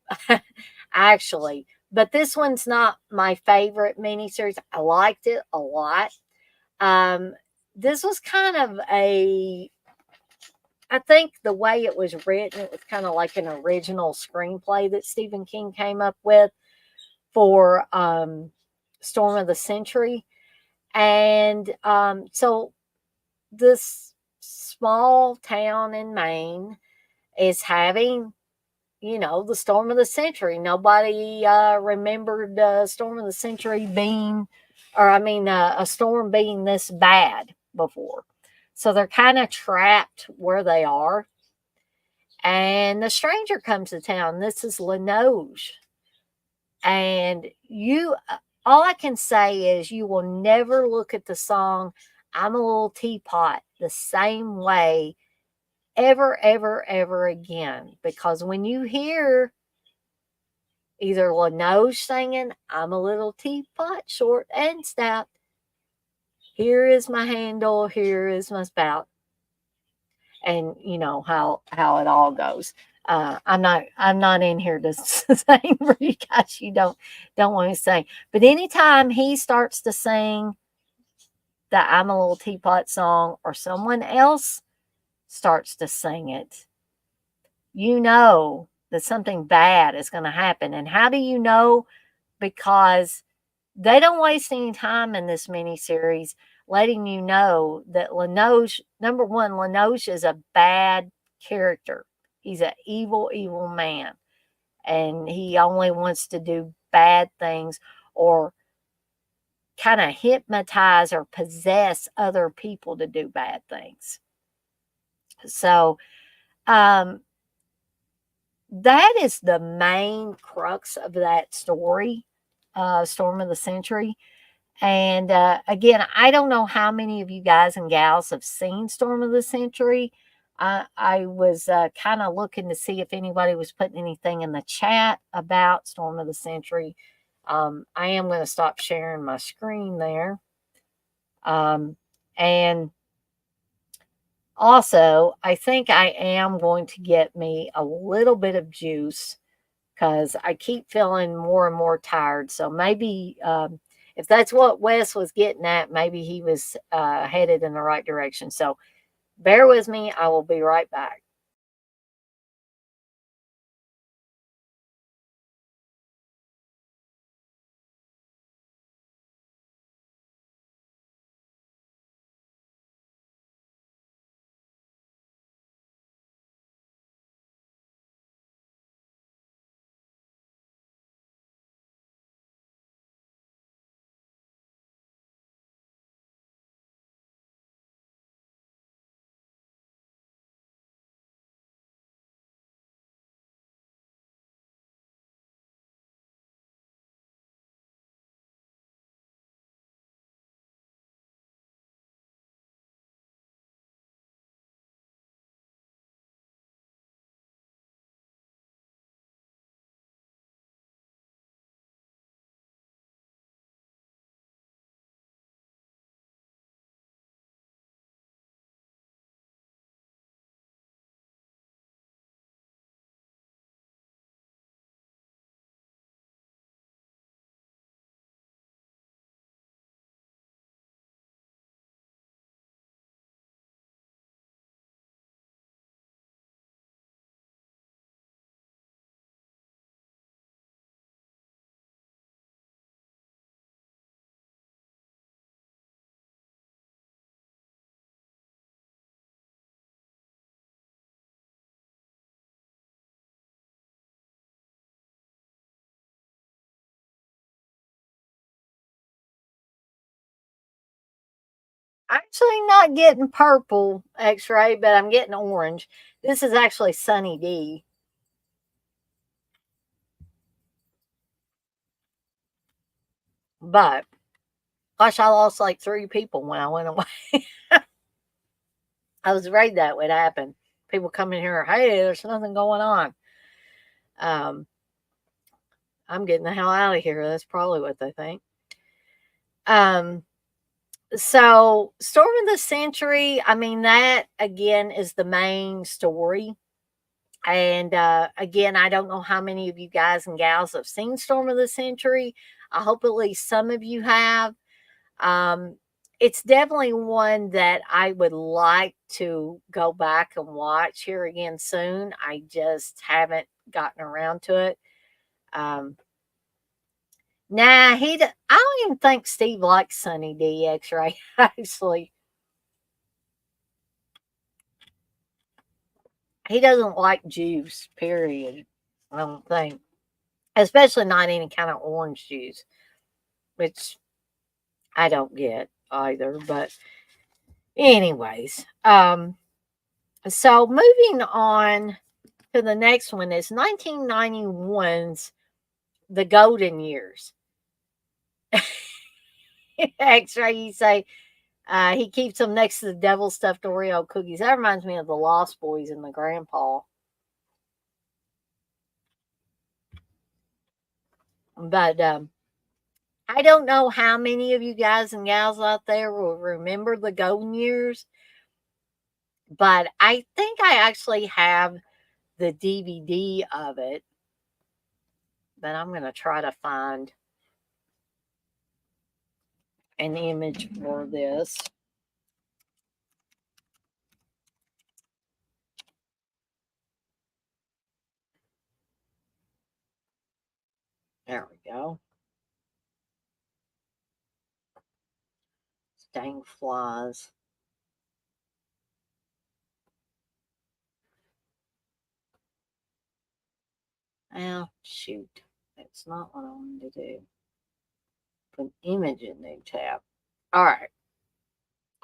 actually. But this one's not my favorite miniseries. I liked it a lot. Um, this was kind of a I think the way it was written, it was kind of like an original screenplay that Stephen King came up with for Storm of the Century. And so this small town in Maine is having, the Storm of the Century. Nobody remembered Storm of the Century being, or I mean, a storm being this bad before. So they're kind of trapped where they are. And the stranger comes to town. This is Linoge. And all I can say is you will never look at the song I'm a Little Teapot the same way ever, ever, ever again. Because when you hear either Linoge singing I'm a little teapot, short and stout, here is my handle, here is my spout, and you know how it all goes. I'm not in here to sing for you guys. You don't want me to sing, but anytime he starts to sing the I'm a Little Teapot song, or someone else starts to sing it, you know that something bad is going to happen. And how do you know? Because they don't waste any time in this miniseries letting you know that Linoge, number one, Linoge is a bad character. He's an evil, evil man. And he only wants to do bad things, or kind of hypnotize or possess other people to do bad things. So, um, that is the main crux of that story, Storm of the Century. And again, I don't know how many of you guys and gals have seen Storm of the Century. I was kind of looking to see if anybody was putting anything in the chat about Storm of the Century. I am going to stop sharing my screen there. And also, I think I am going to get me a little bit of juice because I keep feeling more and more tired. So maybe if that's what Wes was getting at, maybe he was headed in the right direction. So bear with me. I will be right back. Actually, not getting purple x ray, but I'm getting orange. This is actually Sunny D. But gosh, I lost like 3 people when I went away. I was afraid that would happen. People come in here, hey, there's nothing going on. Um, I'm getting the hell out of here. That's probably what they think. Um, so Storm of the Century, I mean, that again is the main story. And again, I don't know how many of you guys and gals have seen Storm of the Century. I hope at least some of you have. Um, it's definitely one that I would like to go back and watch here again soon. I just haven't gotten around to it. Um, nah, I don't even think Steve likes Sunny D X-Ray, actually. He doesn't like juice, period. I don't think. Especially not any kind of orange juice, which I don't get either. But anyways, so moving on to the next one is 1991's The Golden Years. X-Ray, you say he keeps them next to the devil stuffed Oreo cookies. That reminds me of the Lost Boys and the Grandpa. But I don't know how many of you guys and gals out there will remember the Golden Years, but I think I actually have the DVD of it. But I'm going to try to find an image for this. There we go. Dang flies. Oh, shoot. That's not what I wanted to do. Put image in new tab. All right.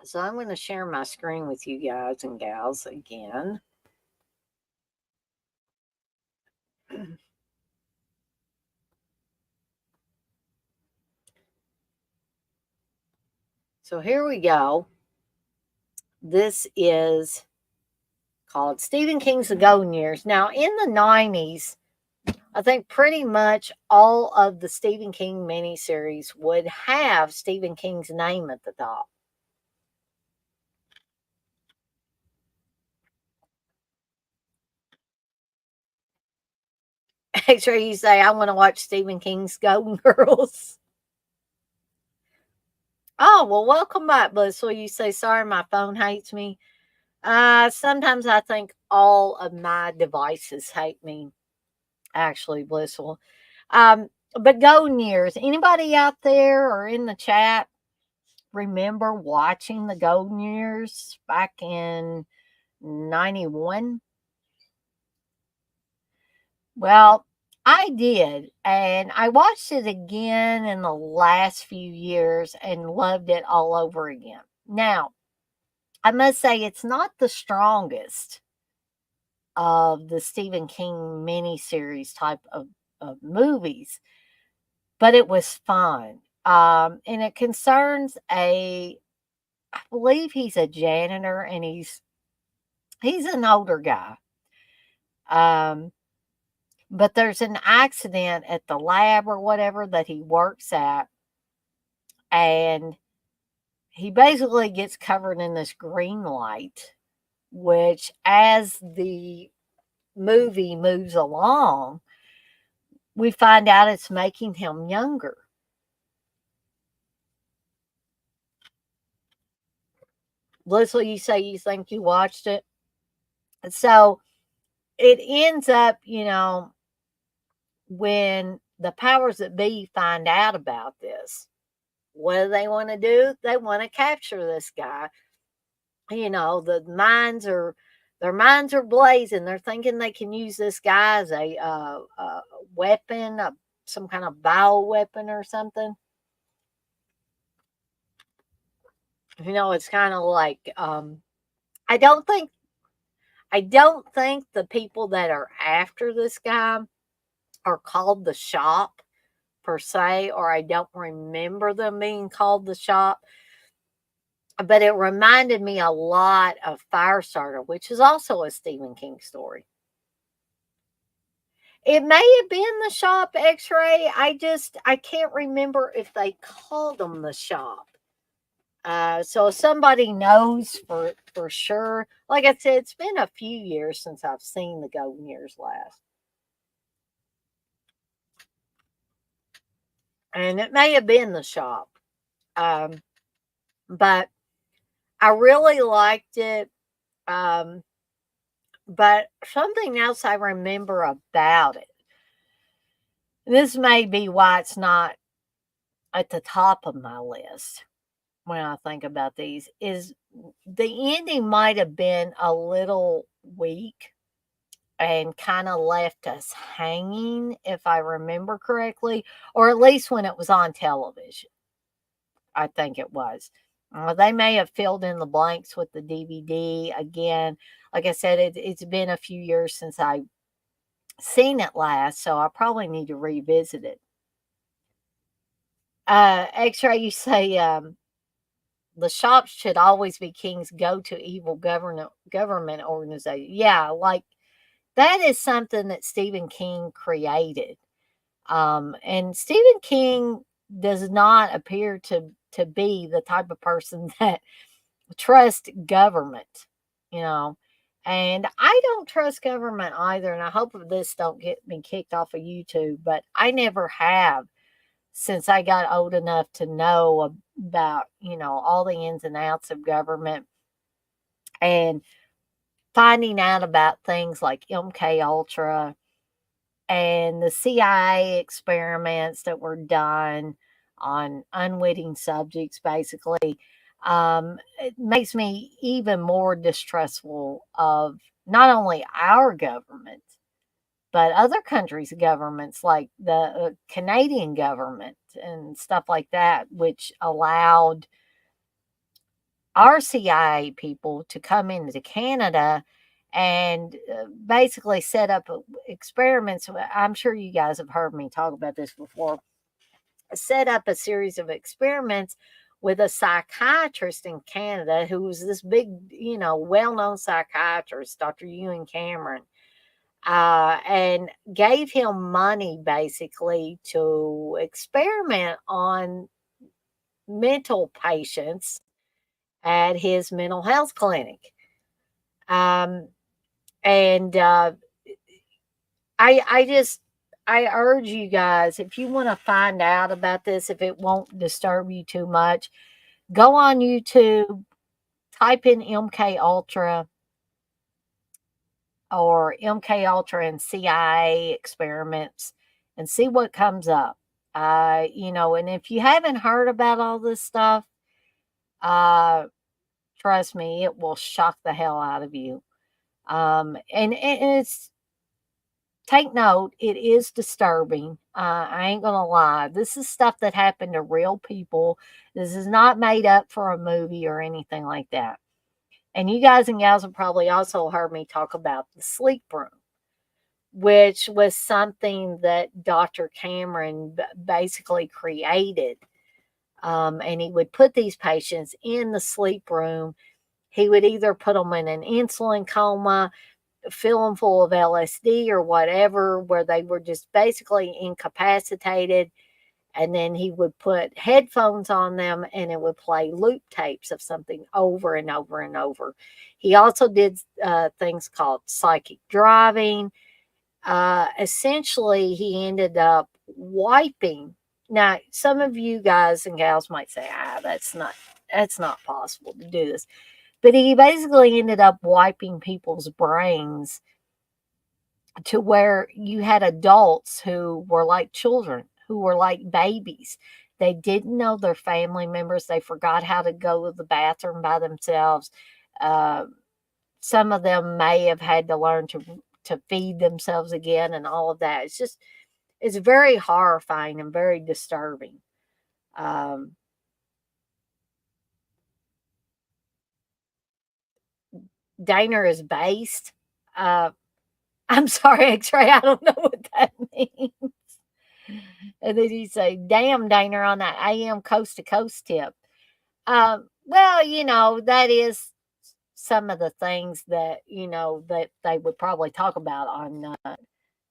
So I'm going to share my screen with you guys and gals again. So here we go. This is called Stephen King's The Golden Years. Now, in the 90s, I think pretty much all of the Stephen King miniseries would have Stephen King's name at the top. Actually, you say, I want to watch Stephen King's Golden Girls. Oh, well, welcome back, Blissful. You say, sorry, my phone hates me. Sometimes I think all of my devices hate me, actually, Blissful. But Golden Years, anybody out there or in the chat remember watching the Golden Years back in 91? Well, I did, and I watched it again in the last few years and loved it all over again. Now, I must say it's not the strongest of the Stephen King miniseries type of movies, but it was fun. And it concerns I believe he's a janitor and he's an older guy. Um, but there's an accident at the lab or whatever that he works at, and he basically gets covered in this green light, which as the movie moves along, we find out it's making him younger. Leslie, you say you think you watched it. So it ends up, when the powers that be find out about this, what do they want to do? They want to capture this guy. Their minds are blazing. They're thinking they can use this guy as a weapon, some kind of bio weapon or something. It's kind of like I don't think the people that are after this guy are called the shop. per se, or I don't remember them being called The Shop, but it reminded me a lot of Firestarter, which is also a Stephen King story. It may have been The Shop, X-Ray. I can't remember if they called them The Shop. So if somebody knows for sure, like I said, it's been a few years since I've seen The Golden Years last. And it may have been The Shop. But I really liked it. But something else I remember about it, this may be why it's not at the top of my list when I think about these, is the ending might have been a little weak and kind of left us hanging, if I remember correctly, or at least when it was on television. I think it was. They may have filled in the blanks with the DVD. Again, like I said, it's been a few years since I seen it last, so I probably need to revisit it. X-Ray, you say the shops should always be King's go-to evil government organization. Yeah, like that is something that Stephen King created. And Stephen King does not appear to be the type of person that trusts government, you know. And I don't trust government either. And I hope this don't get me kicked off of YouTube, but I never have since I got old enough to know about, all the ins and outs of government and finding out about things like MK Ultra and the CIA experiments that were done on unwitting subjects, basically, it makes me even more distrustful of not only our government, but other countries' governments, like the Canadian government and stuff like that, which allowed our CIA people to come into Canada and basically set up experiments. I'm sure you guys have heard me talk about this before. Set up a series of experiments with a psychiatrist in Canada who was this big, well known psychiatrist, Dr. Ewan Cameron, and gave him money basically to experiment on mental patients at his mental health clinic. Um, and I urge you guys, if you want to find out about this, if it won't disturb you too much, go on YouTube, type in MK Ultra or MK Ultra and CIA experiments and see what comes up. And if you haven't heard about all this stuff, uh, trust me, it will shock the hell out of you. And it's, take note, it is disturbing. I ain't gonna lie. This is stuff that happened to real people. This is not made up for a movie or anything like that. And you guys and gals have probably also heard me talk about the sleep room, which was something that Dr. Cameron basically created. And he would put these patients in the sleep room. He would either put them in an insulin coma, fill them full of LSD or whatever, where they were just basically incapacitated. And then he would put headphones on them and it would play loop tapes of something over and over and over. He also did things called psychic driving. Essentially, he ended up wiping. Now, some of you guys and gals might say, that's not possible to do this. But he basically ended up wiping people's brains to where you had adults who were like children, who were like babies. They didn't know their family members. They forgot how to go to the bathroom by themselves. Uh, some of them may have had to learn to feed themselves again and all of that. It's very horrifying and very disturbing. Um, Daner is based. I'm sorry, X-Ray. I don't know what that means. And then he'd say, damn, Dana, on that AM coast to coast tip. Well, that is some of the things that, that they would probably talk about on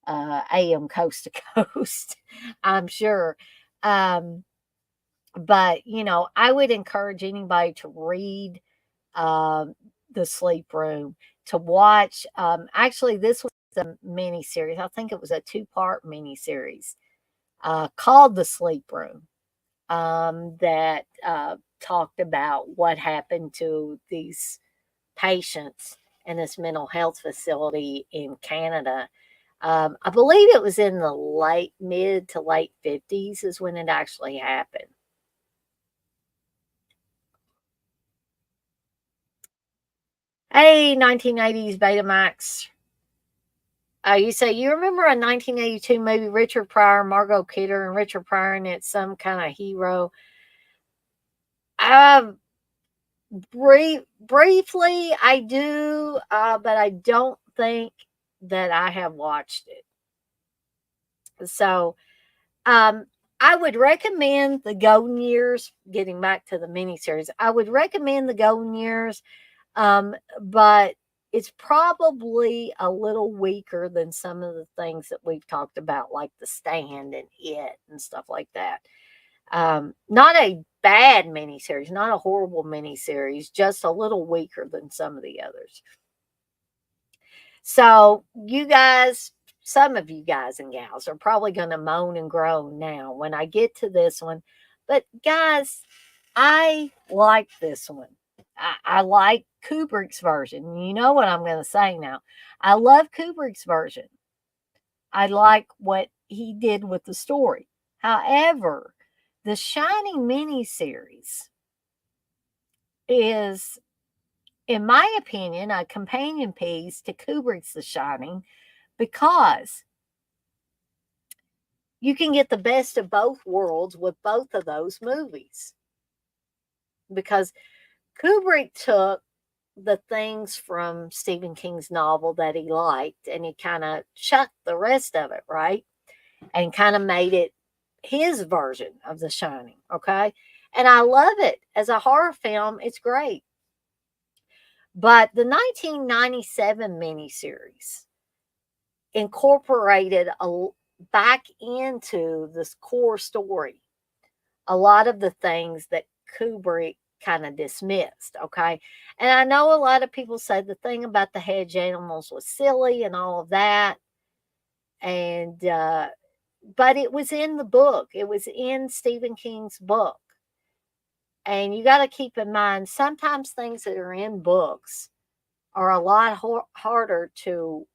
AM coast to coast, I'm sure. But, I would encourage anybody to read um, The Sleep Room, to watch. Actually, this was a mini series. I think it was a two-part mini series called The Sleep Room, that talked about what happened to these patients in this mental health facility in Canada. I believe it was in the mid to late 50s is when it actually happened. Hey, 1980s Betamax. You say you remember a 1982 movie, Richard Pryor, Margot Kidder, and Richard Pryor, and it's some kind of hero. Uh, briefly, I do, but I don't think that I have watched it. So, um, I would recommend the Golden Years. Getting back to the miniseries, I would recommend the Golden Years, but it's probably a little weaker than some of the things that we've talked about, like The Stand and It and stuff like that. Not a bad miniseries, not a horrible miniseries, just a little weaker than some of the others. So, some of you guys and gals are probably going to moan and groan now when I get to this one. But, guys, I like this one. I like Kubrick's version. You know what I'm going to say now. I love Kubrick's version. I like what he did with the story. However, the Shining miniseries is, in my opinion, a companion piece to Kubrick's The Shining, because you can get the best of both worlds with both of those movies. Because Kubrick took the things from Stephen King's novel that he liked and he kind of chucked the rest of it, right? And kind of made it his version of The Shining, okay? And I love it. As a horror film, it's great. But the 1997 miniseries incorporated back into this core story a lot of the things that Kubrick kind of dismissed, okay? And I know a lot of people say the thing about the hedge animals was silly and all of that. And, but it was in the book, it was in Stephen King's book. And you got to keep in mind, sometimes things that are in books are a lot harder to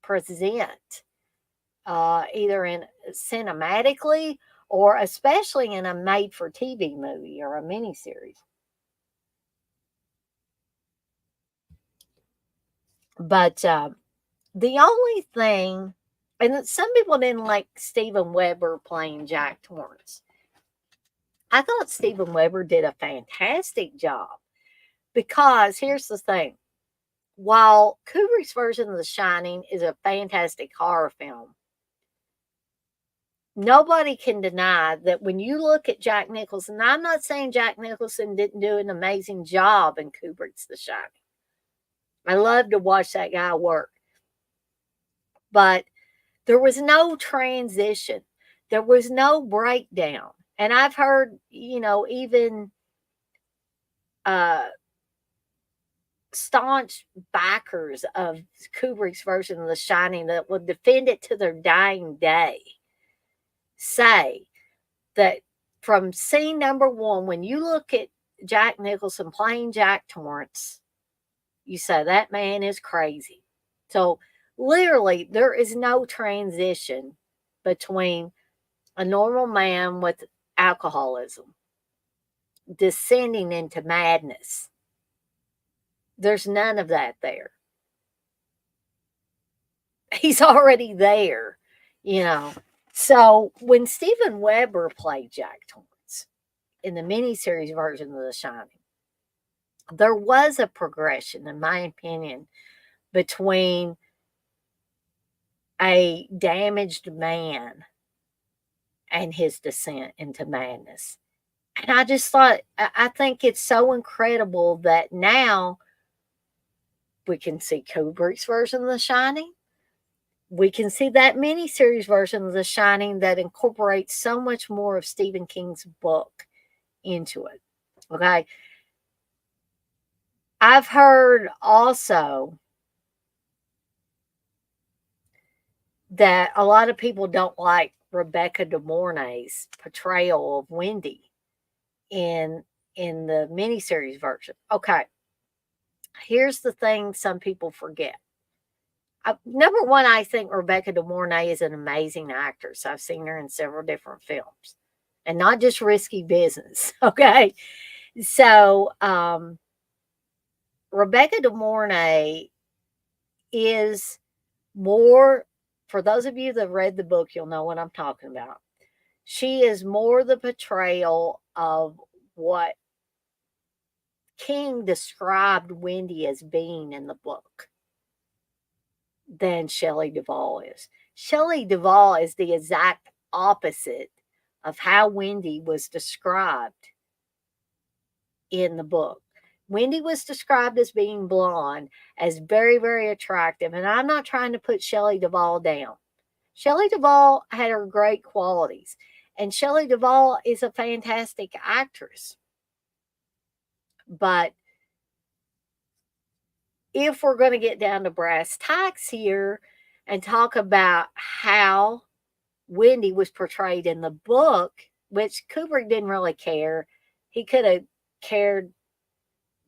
present, either in cinematically or especially in a made-for-TV movie or a miniseries. But the only thing, and some people didn't like Steven Weber playing Jack Torrance. I thought Steven Weber did a fantastic job, because here's the thing. While Kubrick's version of The Shining is a fantastic horror film, nobody can deny that when you look at Jack Nicholson, I'm not saying Jack Nicholson didn't do an amazing job in Kubrick's The Shining. I love to watch that guy work. But there was no transition. There was no breakdown. And I've heard, even staunch backers of Kubrick's version of The Shining that would defend it to their dying day say that from scene number one, when you look at Jack Nicholson playing Jack Torrance, you say that man is crazy. So literally, there is no transition between a normal man with alcoholism descending into madness. There's none of that there. He's already there, you know. So when Steven Weber played Jack Torrance in the miniseries version of The Shining, there was a progression, in my opinion, between a damaged man and his descent into madness. And I just thought, I think it's so incredible that now we can see Kubrick's version of The Shining. We can see that miniseries version of The Shining that incorporates so much more of Stephen King's book into it. Okay. I've heard also that a lot of people don't like Rebecca De Mornay's portrayal of Wendy in the miniseries version. Okay. Here's the thing some people forget. Number one, I think Rebecca De Mornay is an amazing actress. I've seen her in several different films, and not just Risky Business. Okay, so Rebecca De Mornay is more. For those of you that read the book, you'll know what I'm talking about. She is more the portrayal of what King described Wendy as being in the book than Shelley Duvall is. Shelley Duvall is the exact opposite of how Wendy was described in the book. Wendy was described as being blonde, as very, very attractive. And I'm not trying to put Shelley Duvall down. Shelley Duvall had her great qualities. And Shelley Duvall is a fantastic actress. But if we're going to get down to brass tacks here and talk about how Wendy was portrayed in the book, which Kubrick didn't really care. He could have cared,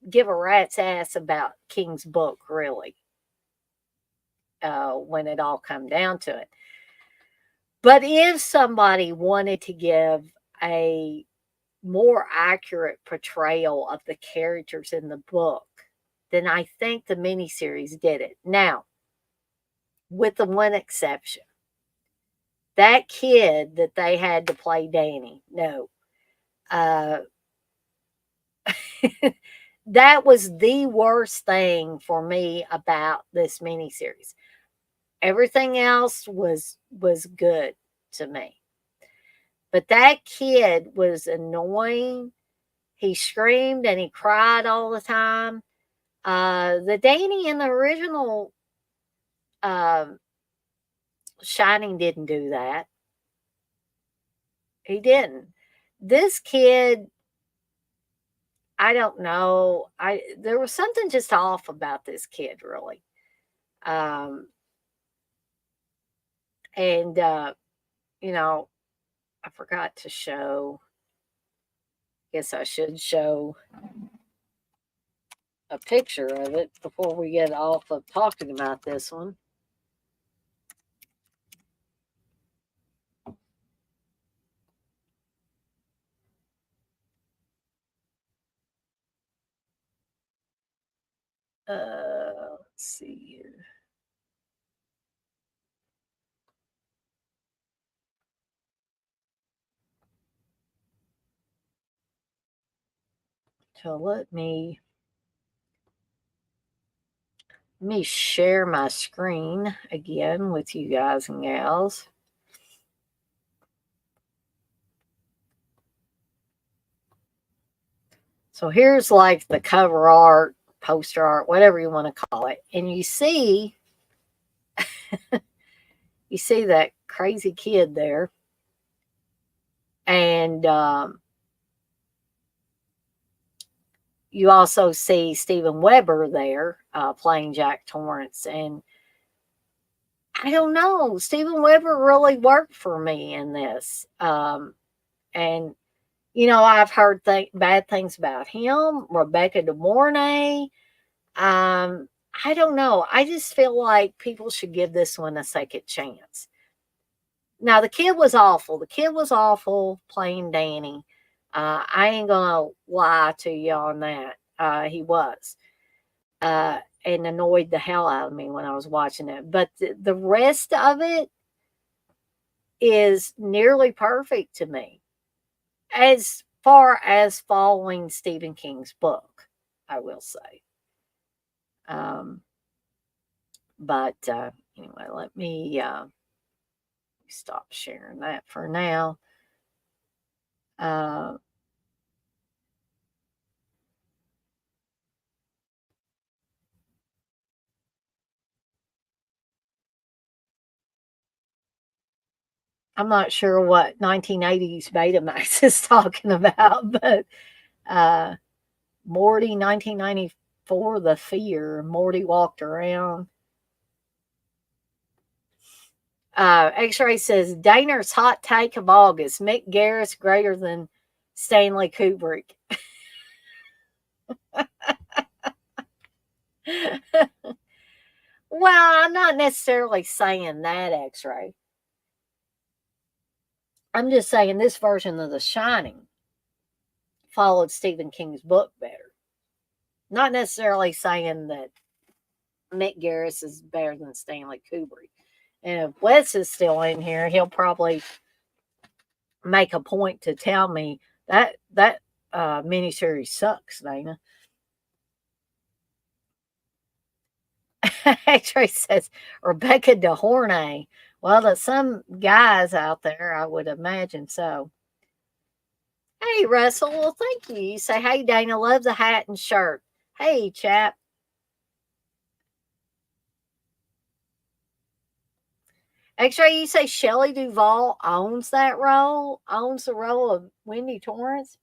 give a rat's ass about King's book, really, when it all come down to it. But if somebody wanted to give a more accurate portrayal of the characters in the book, then I think the miniseries did it. Now, with the one exception, that kid that they had to play Danny, no. That was the worst thing for me about this miniseries. Everything else was good to me. But that kid was annoying. He screamed and he cried all the time. The Danny in the original Shining didn't do that. He didn't. This kid, I don't know. There was something just off about this kid, really. Um, and you know, I forgot to show. Guess I should show a picture of it before we get off of talking about this one. Let's see here. So let me share my screen again with you guys and gals. So here's like the cover art, poster art, whatever you want to call it. And you see that crazy kid there. And you also see Steven Weber there playing Jack Torrance. And I don't know, Steven Weber really worked for me in this. And, I've heard bad things about him, Rebecca De Mornay. I don't know. I just feel like people should give this one a second chance. Now, the kid was awful. The kid was awful playing Danny. I ain't going to lie to you on that. He was. And annoyed the hell out of me when I was watching it. But the rest of it is nearly perfect to me as far as following Stephen King's book, I will say. But anyway, let me stop sharing that for now. Uh, I'm not sure what 1980s Betamax is talking about, but uh, Morty 1994, The Fear. Morty walked around. X-Ray says Daner's hot take of August: Mick Garris greater than Stanley Kubrick. Well, I'm not necessarily saying that, X-Ray. I'm just saying this version of The Shining followed Stephen King's book better. Not necessarily saying that Mick Garris is better than Stanley Kubrick. And if Wes is still in here, he'll probably make a point to tell me that miniseries sucks, Dana. X-Ray says Rebecca DeHornay. Well, to some guys out there, I would imagine so. Hey, Russell. Well, thank you. You say, hey, Dana, love the hat and shirt. Hey, chap. X-Ray, you say Shelley Duvall owns that role? Owns the role of Wendy Torrance?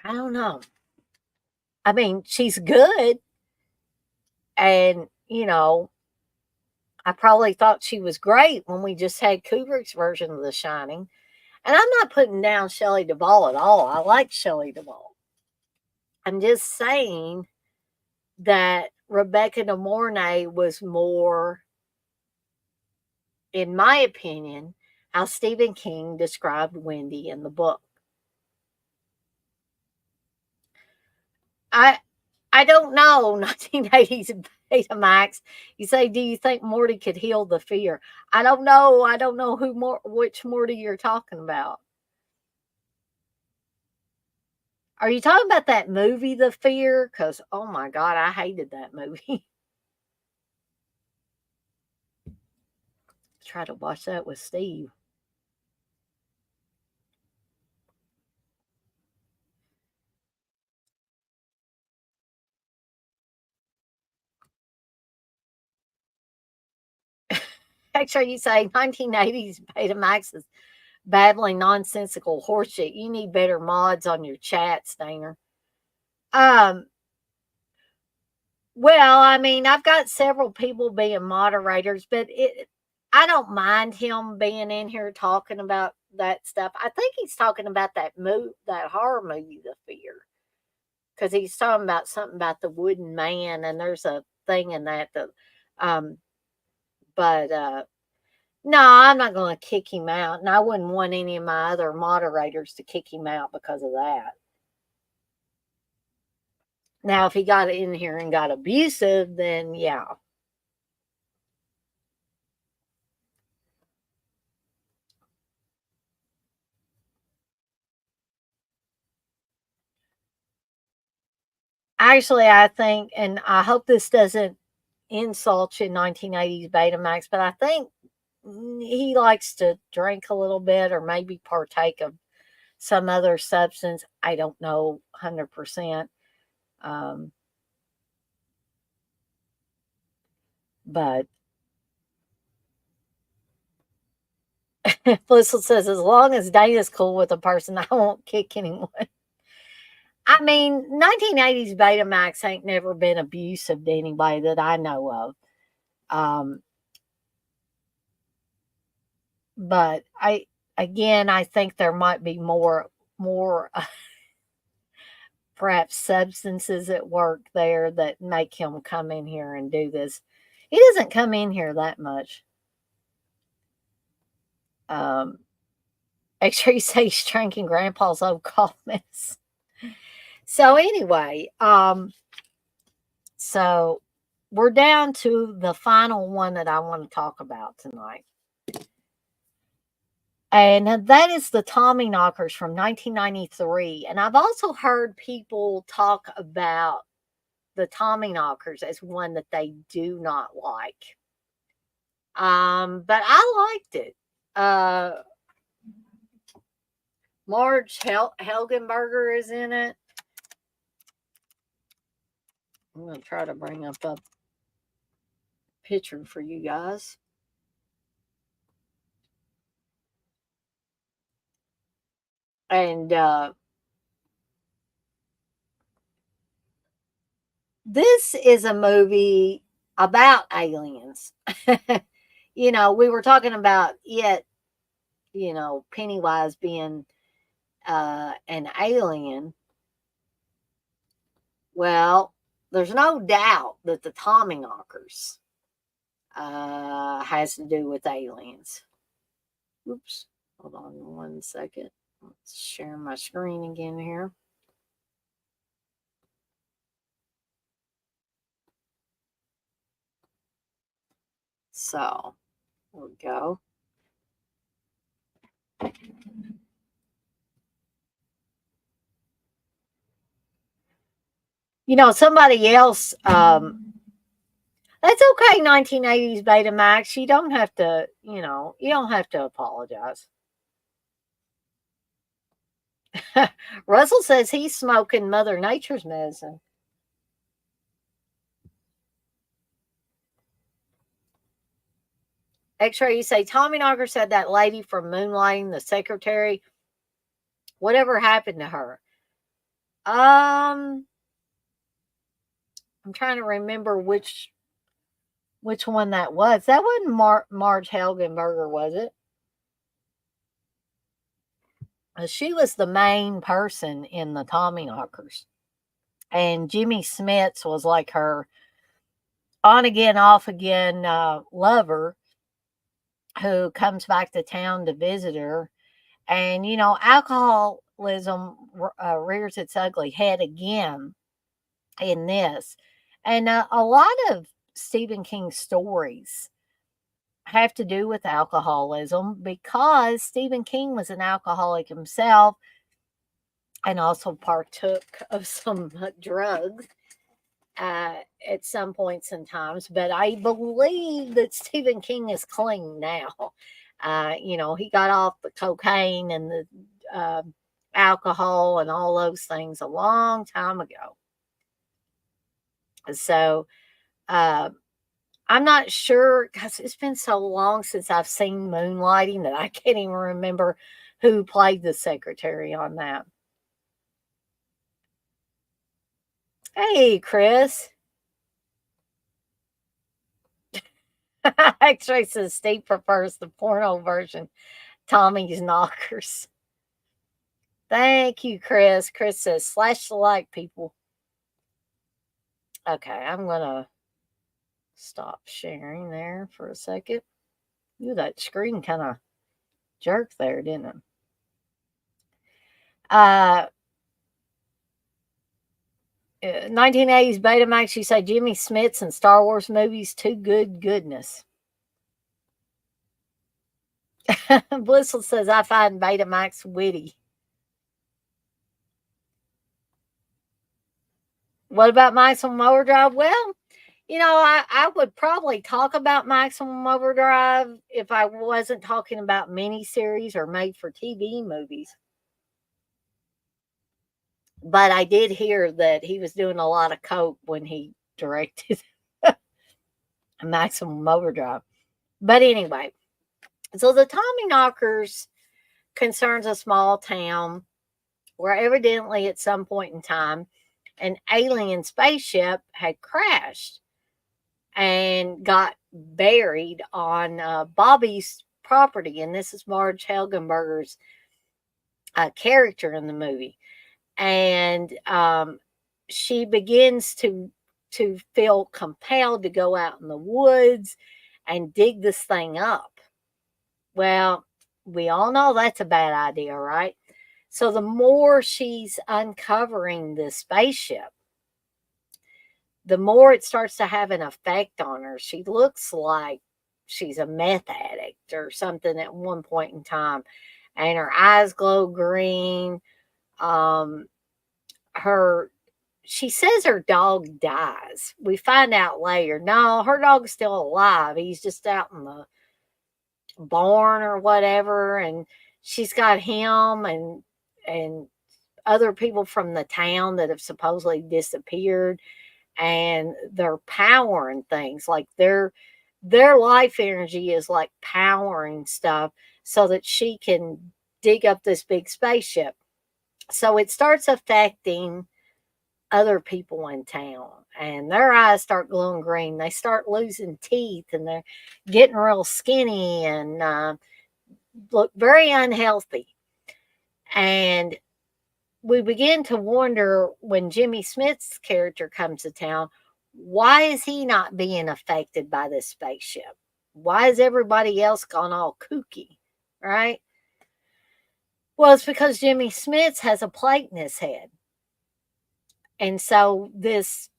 I don't know. I mean, she's good. And, I probably thought she was great when we just had Kubrick's version of The Shining. And I'm not putting down Shelley Duvall at all. I like Shelley Duvall. I'm just saying that Rebecca De Mornay was more, in my opinion, how Stephen King described Wendy in the book. I I don't know. 1980s Betamax. You say, do you think Morty could heal the fear? I don't know. I don't know which Morty you're talking about. Are you talking about that movie, The Fear? Because, oh my God, I hated that movie. Try to watch that with Steve. Actually, you say 1980s Betamax is babbling nonsensical horseshit. You need better mods on your chat, Stainer. Um, well, I mean, I've got several people being moderators, but I don't mind him being in here talking about that stuff. I think he's talking about that horror movie, The Fear, because he's talking about something about the wooden man, and there's a thing in that. Um, but no, I'm not going to kick him out, and I wouldn't want any of my other moderators to kick him out because of that. Now, if he got in here and got abusive, then yeah. Actually, I think, and I hope this doesn't insult you, 1980s Betamax, but I think he likes to drink a little bit or maybe partake of some other substance. I don't know 100%. Um, but Blissful says, as long as Dana's cool with a person, I won't kick anyone. I mean, 1980s Betamax ain't never been abusive to anybody that I know of. Um, but I think there might be more perhaps substances at work there that make him come in here and do this. He doesn't come in here that much. Um, Make sure you say he's drinking Grandpa's old cough mess. So anyway, so we're down to the final one that I want to talk about tonight. And that is the Tommyknockers from 1993. And I've also heard people talk about the Tommyknockers as one that they do not like. But I liked it. Uh, Marge Helgenberger is in it. I'm going to try to bring up a picture for you guys. And this is a movie about aliens. We were talking about it, Pennywise being an alien. Well, there's no doubt that the Tommyknockers has to do with aliens. Oops. Hold on 1 second. Let's share my screen again here. So, there we go. Somebody else, that's okay, 1980s Betamax. You don't have to, you don't have to apologize. Russell says he's smoking Mother Nature's medicine. X-ray, you say Tommyknocker said that lady from Moonlighting, the secretary. Whatever happened to her? I'm trying to remember which one that was. That wasn't Marge Helgenberger, was it? She was the main person in the Tommyknockers. And Jimmy Smits was like her on again, off again lover who comes back to town to visit her. And, alcoholism rears its ugly head again in this. And a lot of Stephen King stories have to do with alcoholism because Stephen King was an alcoholic himself and also partook of some drugs at some points in times. But I believe that Stephen King is clean now. He got off the cocaine and the alcohol and all those things a long time ago. So I'm not sure because it's been so long since I've seen Moonlighting that I can't even remember who played the secretary on that. Hey, Chris. X-ray says Steve prefers the porno version. Tommy's Knockers. Thank you, Chris. Chris says slash the like, people. Okay, I'm going to stop sharing there for a second. Ooh, that screen kind of jerked there, didn't it? 1980s Betamax, you say Jimmy Smits and Star Wars movies, too good goodness. Blissful says, I find Betamax witty. What about Maximum Overdrive? Well, I would probably talk about Maximum Overdrive if I wasn't talking about miniseries or made-for-TV movies. But I did hear that he was doing a lot of coke when he directed Maximum Overdrive. But anyway, so the Tommyknockers concerns a small town where evidently at some point in time an alien spaceship had crashed and got buried on Bobby's property. And this is Marge Helgenberger's character in the movie. And she begins to feel compelled to go out in the woods and dig this thing up. Well, we all know that's a bad idea, right? So the more she's uncovering this spaceship, the more it starts to have an effect on her. She looks like she's a meth addict or something at one point in time. And her eyes glow green. She says her dog dies. We find out later, no, her dog's still alive. He's just out in the barn or whatever, and she's got him and other people from the town that have supposedly disappeared, and they're powering things like their life energy is like powering stuff so that she can dig up this big spaceship. So it starts affecting other people in town, and their eyes start glowing green. They start losing teeth, and they're getting real skinny and look very unhealthy. And we begin to wonder when Jimmy Smith's character comes to town, why is he not being affected by this spaceship? Why is everybody else gone all kooky? Right? Well, it's because Jimmy Smith's has a plate in his head. And so this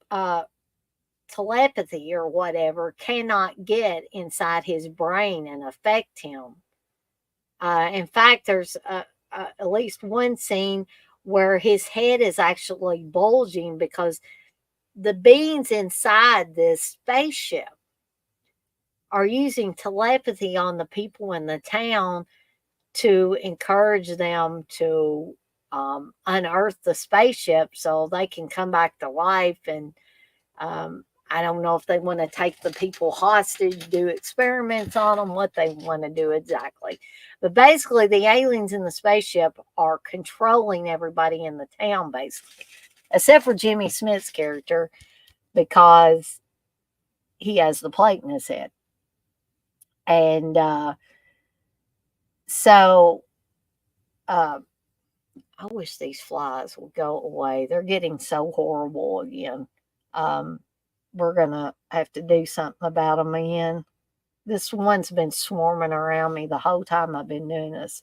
telepathy or whatever cannot get inside his brain and affect him. In fact, there's at least one scene where his head is actually bulging because the beings inside this spaceship are using telepathy on the people in the town to encourage them to unearth the spaceship so they can come back to life. And I don't know if they want to take the people hostage, do experiments on them, what they want to do exactly. But basically, the aliens in the spaceship are controlling everybody in the town, basically, except for Jimmy Smith's character, because he has the plate in his head. And so I wish these flies would go away. They're getting so horrible again. We're going to have to do something about them again. This one's been swarming around me the whole time I've been doing this.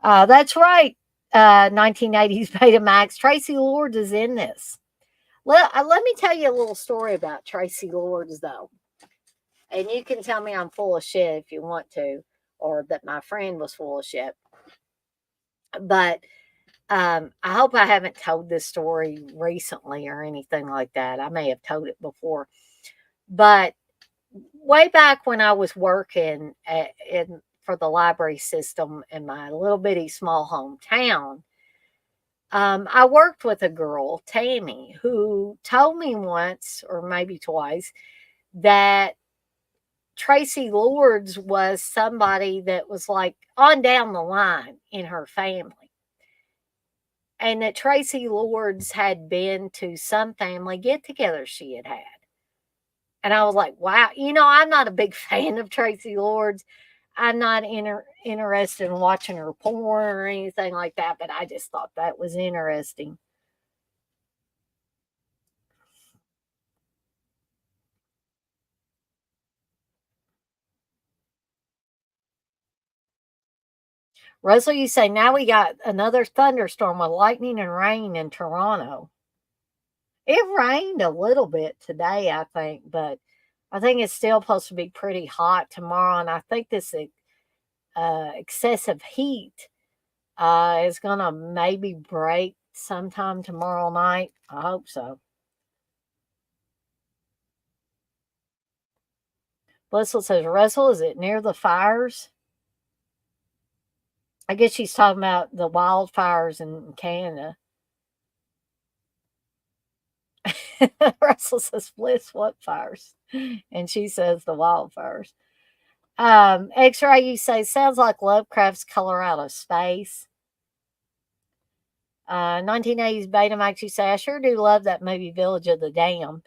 That's right. 1980s Betamax. Tracy Lords is in this. Let me tell you a little story about Tracy Lords, though. And you can tell me I'm full of shit if you want to, or that my friend was full of shit. But I hope I haven't told this story recently or anything like that. I may have told it before. But way back when I was working for the library system in my little bitty small hometown, I worked with a girl, Tammy, who told me once or maybe twice that Tracy Lords was somebody that was like on down the line in her family. And that Tracy Lords had been to some family get together she had had. And I was like, wow, I'm not a big fan of Tracy Lords. I'm not interested in watching her porn or anything like that, but I just thought that was interesting. Russell, you say now we got another thunderstorm with lightning and rain in Toronto. It rained a little bit today, I think, but I think it's still supposed to be pretty hot tomorrow. And I think this excessive heat is going to maybe break sometime tomorrow night. I hope so. Blissel says, Russell, is it near the fires? I guess she's talking about the wildfires in Canada. Russell says, Bliss, what fires? And she says the wildfires. X-Ray, you say, sounds like Lovecraft's Color Out of Space. 1980s Betamax, you say, I sure do love that movie, Village of the Damned.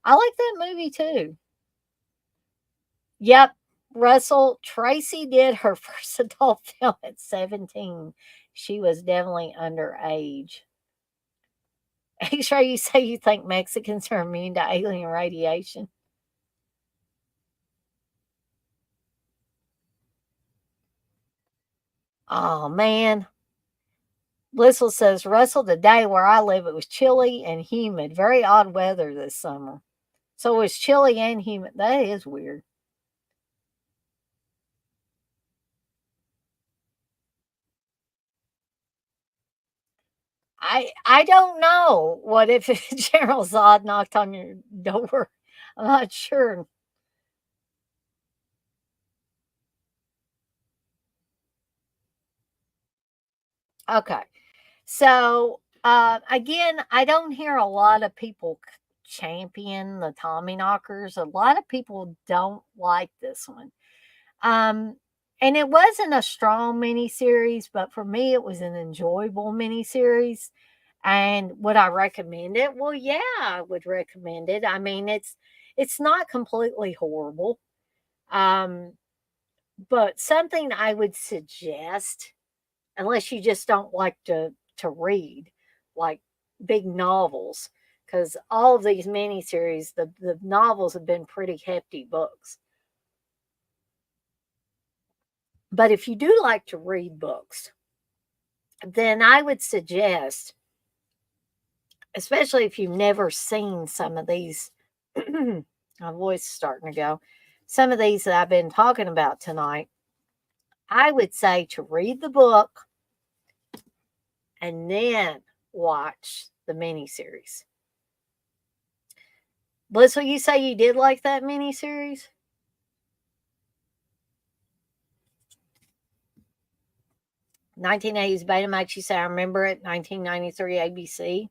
I like that movie too. Yep, Russell, Tracy did her first adult film at 17. She was definitely underage. X-Ray, you say you think Mexicans are immune to alien radiation? Oh, man. Blissel says, Russell, the day where I live, it was chilly and humid. Very odd weather this summer. So it was chilly and humid. That is weird. I don't know. What if General Zod knocked on your door? I'm not sure. Okay. So, again, I don't hear a lot of people champion the Tommyknockers. A lot of people don't like this one. Um, and it wasn't a strong miniseries, but for me, it was an enjoyable miniseries. And would I recommend it? Well, yeah, I would recommend it. I mean, it's not completely horrible. Um, but something I would suggest, unless you just don't like to read like big novels, because all of these miniseries, the novels have been pretty hefty books. But if you do like to read books, then I would suggest, especially if you've never seen some of these, my voice is starting to go, some of these that I've been talking about tonight, I would say to read the book and then watch the miniseries. Blissful, you say you did like that miniseries? 1980s Betamax, you say I remember it, 1993 ABC.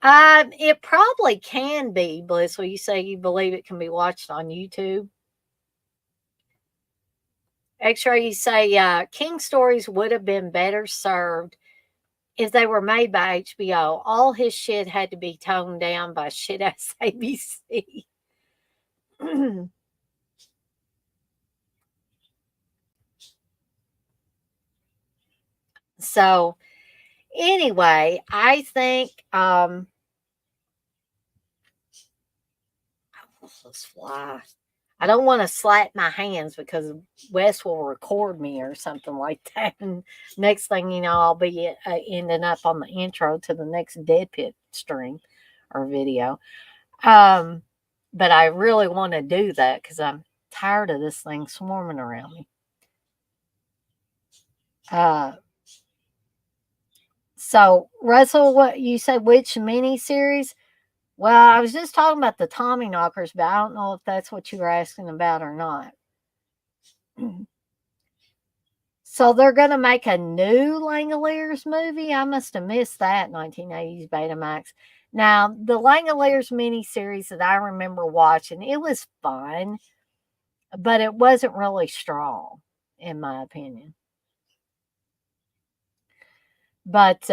It probably can be, Blissful. You say you believe it can be watched on YouTube. X-Ray, you say King stories would have been better served if they were made by HBO. All his shit had to be toned down by shit ass ABC. So anyway, I think let's fly. I don't want to slap my hands because Wes will record me or something like that. And next thing you know, I'll be ending up on the intro to the next Dead Pit stream or video. Um, but I really want to do that because I'm tired of this thing swarming around me. Uh, so, Russell, what you said, which mini series? Well, I was just talking about the Tommyknockers, but I don't know if that's what you were asking about or not. So they're gonna make a new Langoliers movie? I must have missed that 1980s Betamax. Now, the Langoliers miniseries that I remember watching, it was fun, but it wasn't really strong, in my opinion. But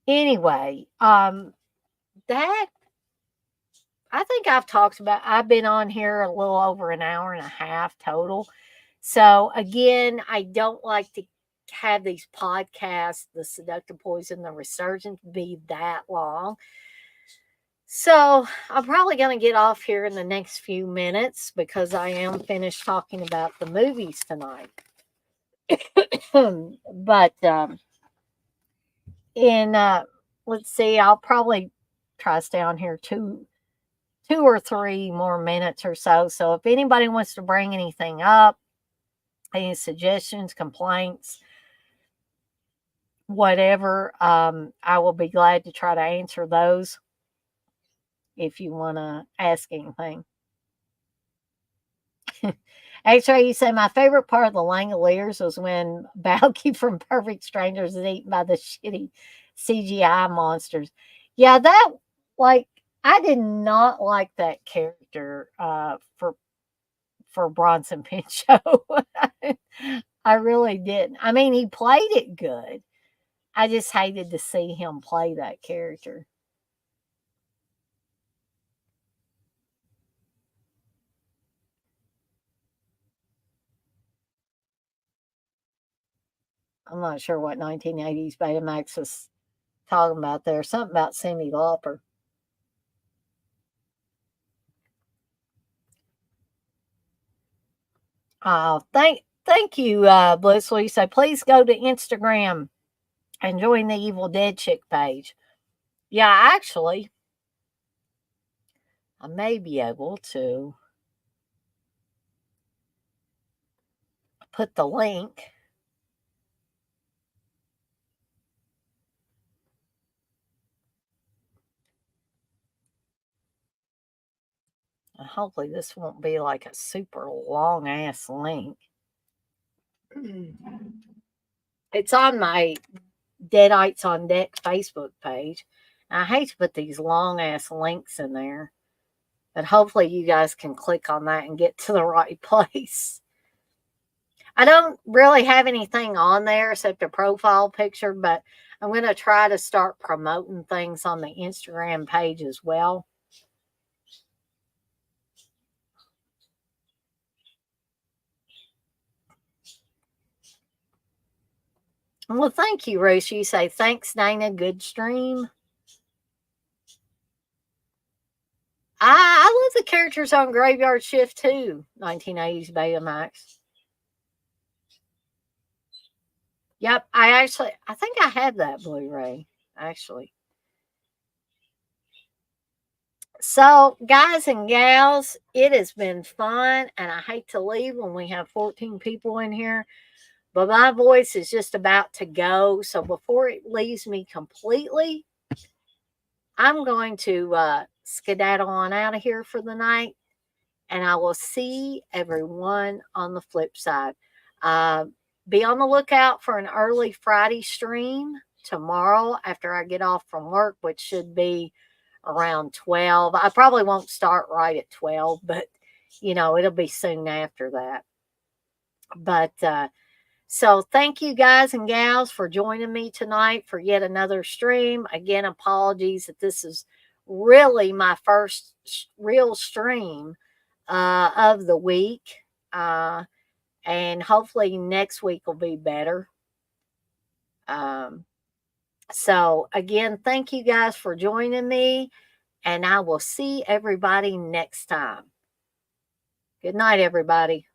anyway, that I think I've talked about. I've been on here a little over an hour and a half total. So again, I don't like to have these podcasts, the Seductive Poison, the Resurgence, be that long. So I'm probably going to get off here in the next few minutes because I am finished talking about the movies tonight. But in let's see, I'll probably try to stay on here two or three more minutes or so. So if anybody wants to bring anything up, any suggestions, complaints, whatever, I will be glad to try to answer those if you want to ask anything. Actually, you say my favorite part of the Langoliers was when Balky from Perfect Strangers is eaten by the shitty CGI monsters. Yeah, that like I did not like that character for Bronson Pinchot. I really didn't. I mean, he played it good. I just hated to see him play that character. I'm not sure what 1980s Betamax was talking about there. Something about Cyndi Lauper. Thank you, Blissful. You say please go to Instagram and join the Evil Dead Chick page. Yeah, actually, I may be able to put the link. And hopefully, this won't be like a super long ass link. It's on my Deadites on Deck Facebook page. I hate to put these long ass links in there, but hopefully you guys can click on that and get to the right place. I don't really have anything on there except a profile picture, but I'm going to try to start promoting things on the Instagram page as well. Well, thank you, Ruth. You say, thanks, Dana. Good stream. I love the characters on Graveyard Shift too. 1980s Betamax. Yep, I think I have that Blu-ray, actually. So, guys and gals, it has been fun, and I hate to leave when we have 14 people in here, but my voice is just about to go. So, before it leaves me completely, I'm going to skedaddle on out of here for the night, and I will see everyone on the flip side. Uh, be on the lookout for an early Friday stream tomorrow after I get off from work, which should be around 12. I probably won't start right at 12, but it'll be soon after that. But so thank you guys and gals for joining me tonight for yet another stream. Again, apologies that this is really my first real stream of the week. And hopefully next week will be better. So again, thank you guys for joining me, and I will see everybody next time. Good night, everybody.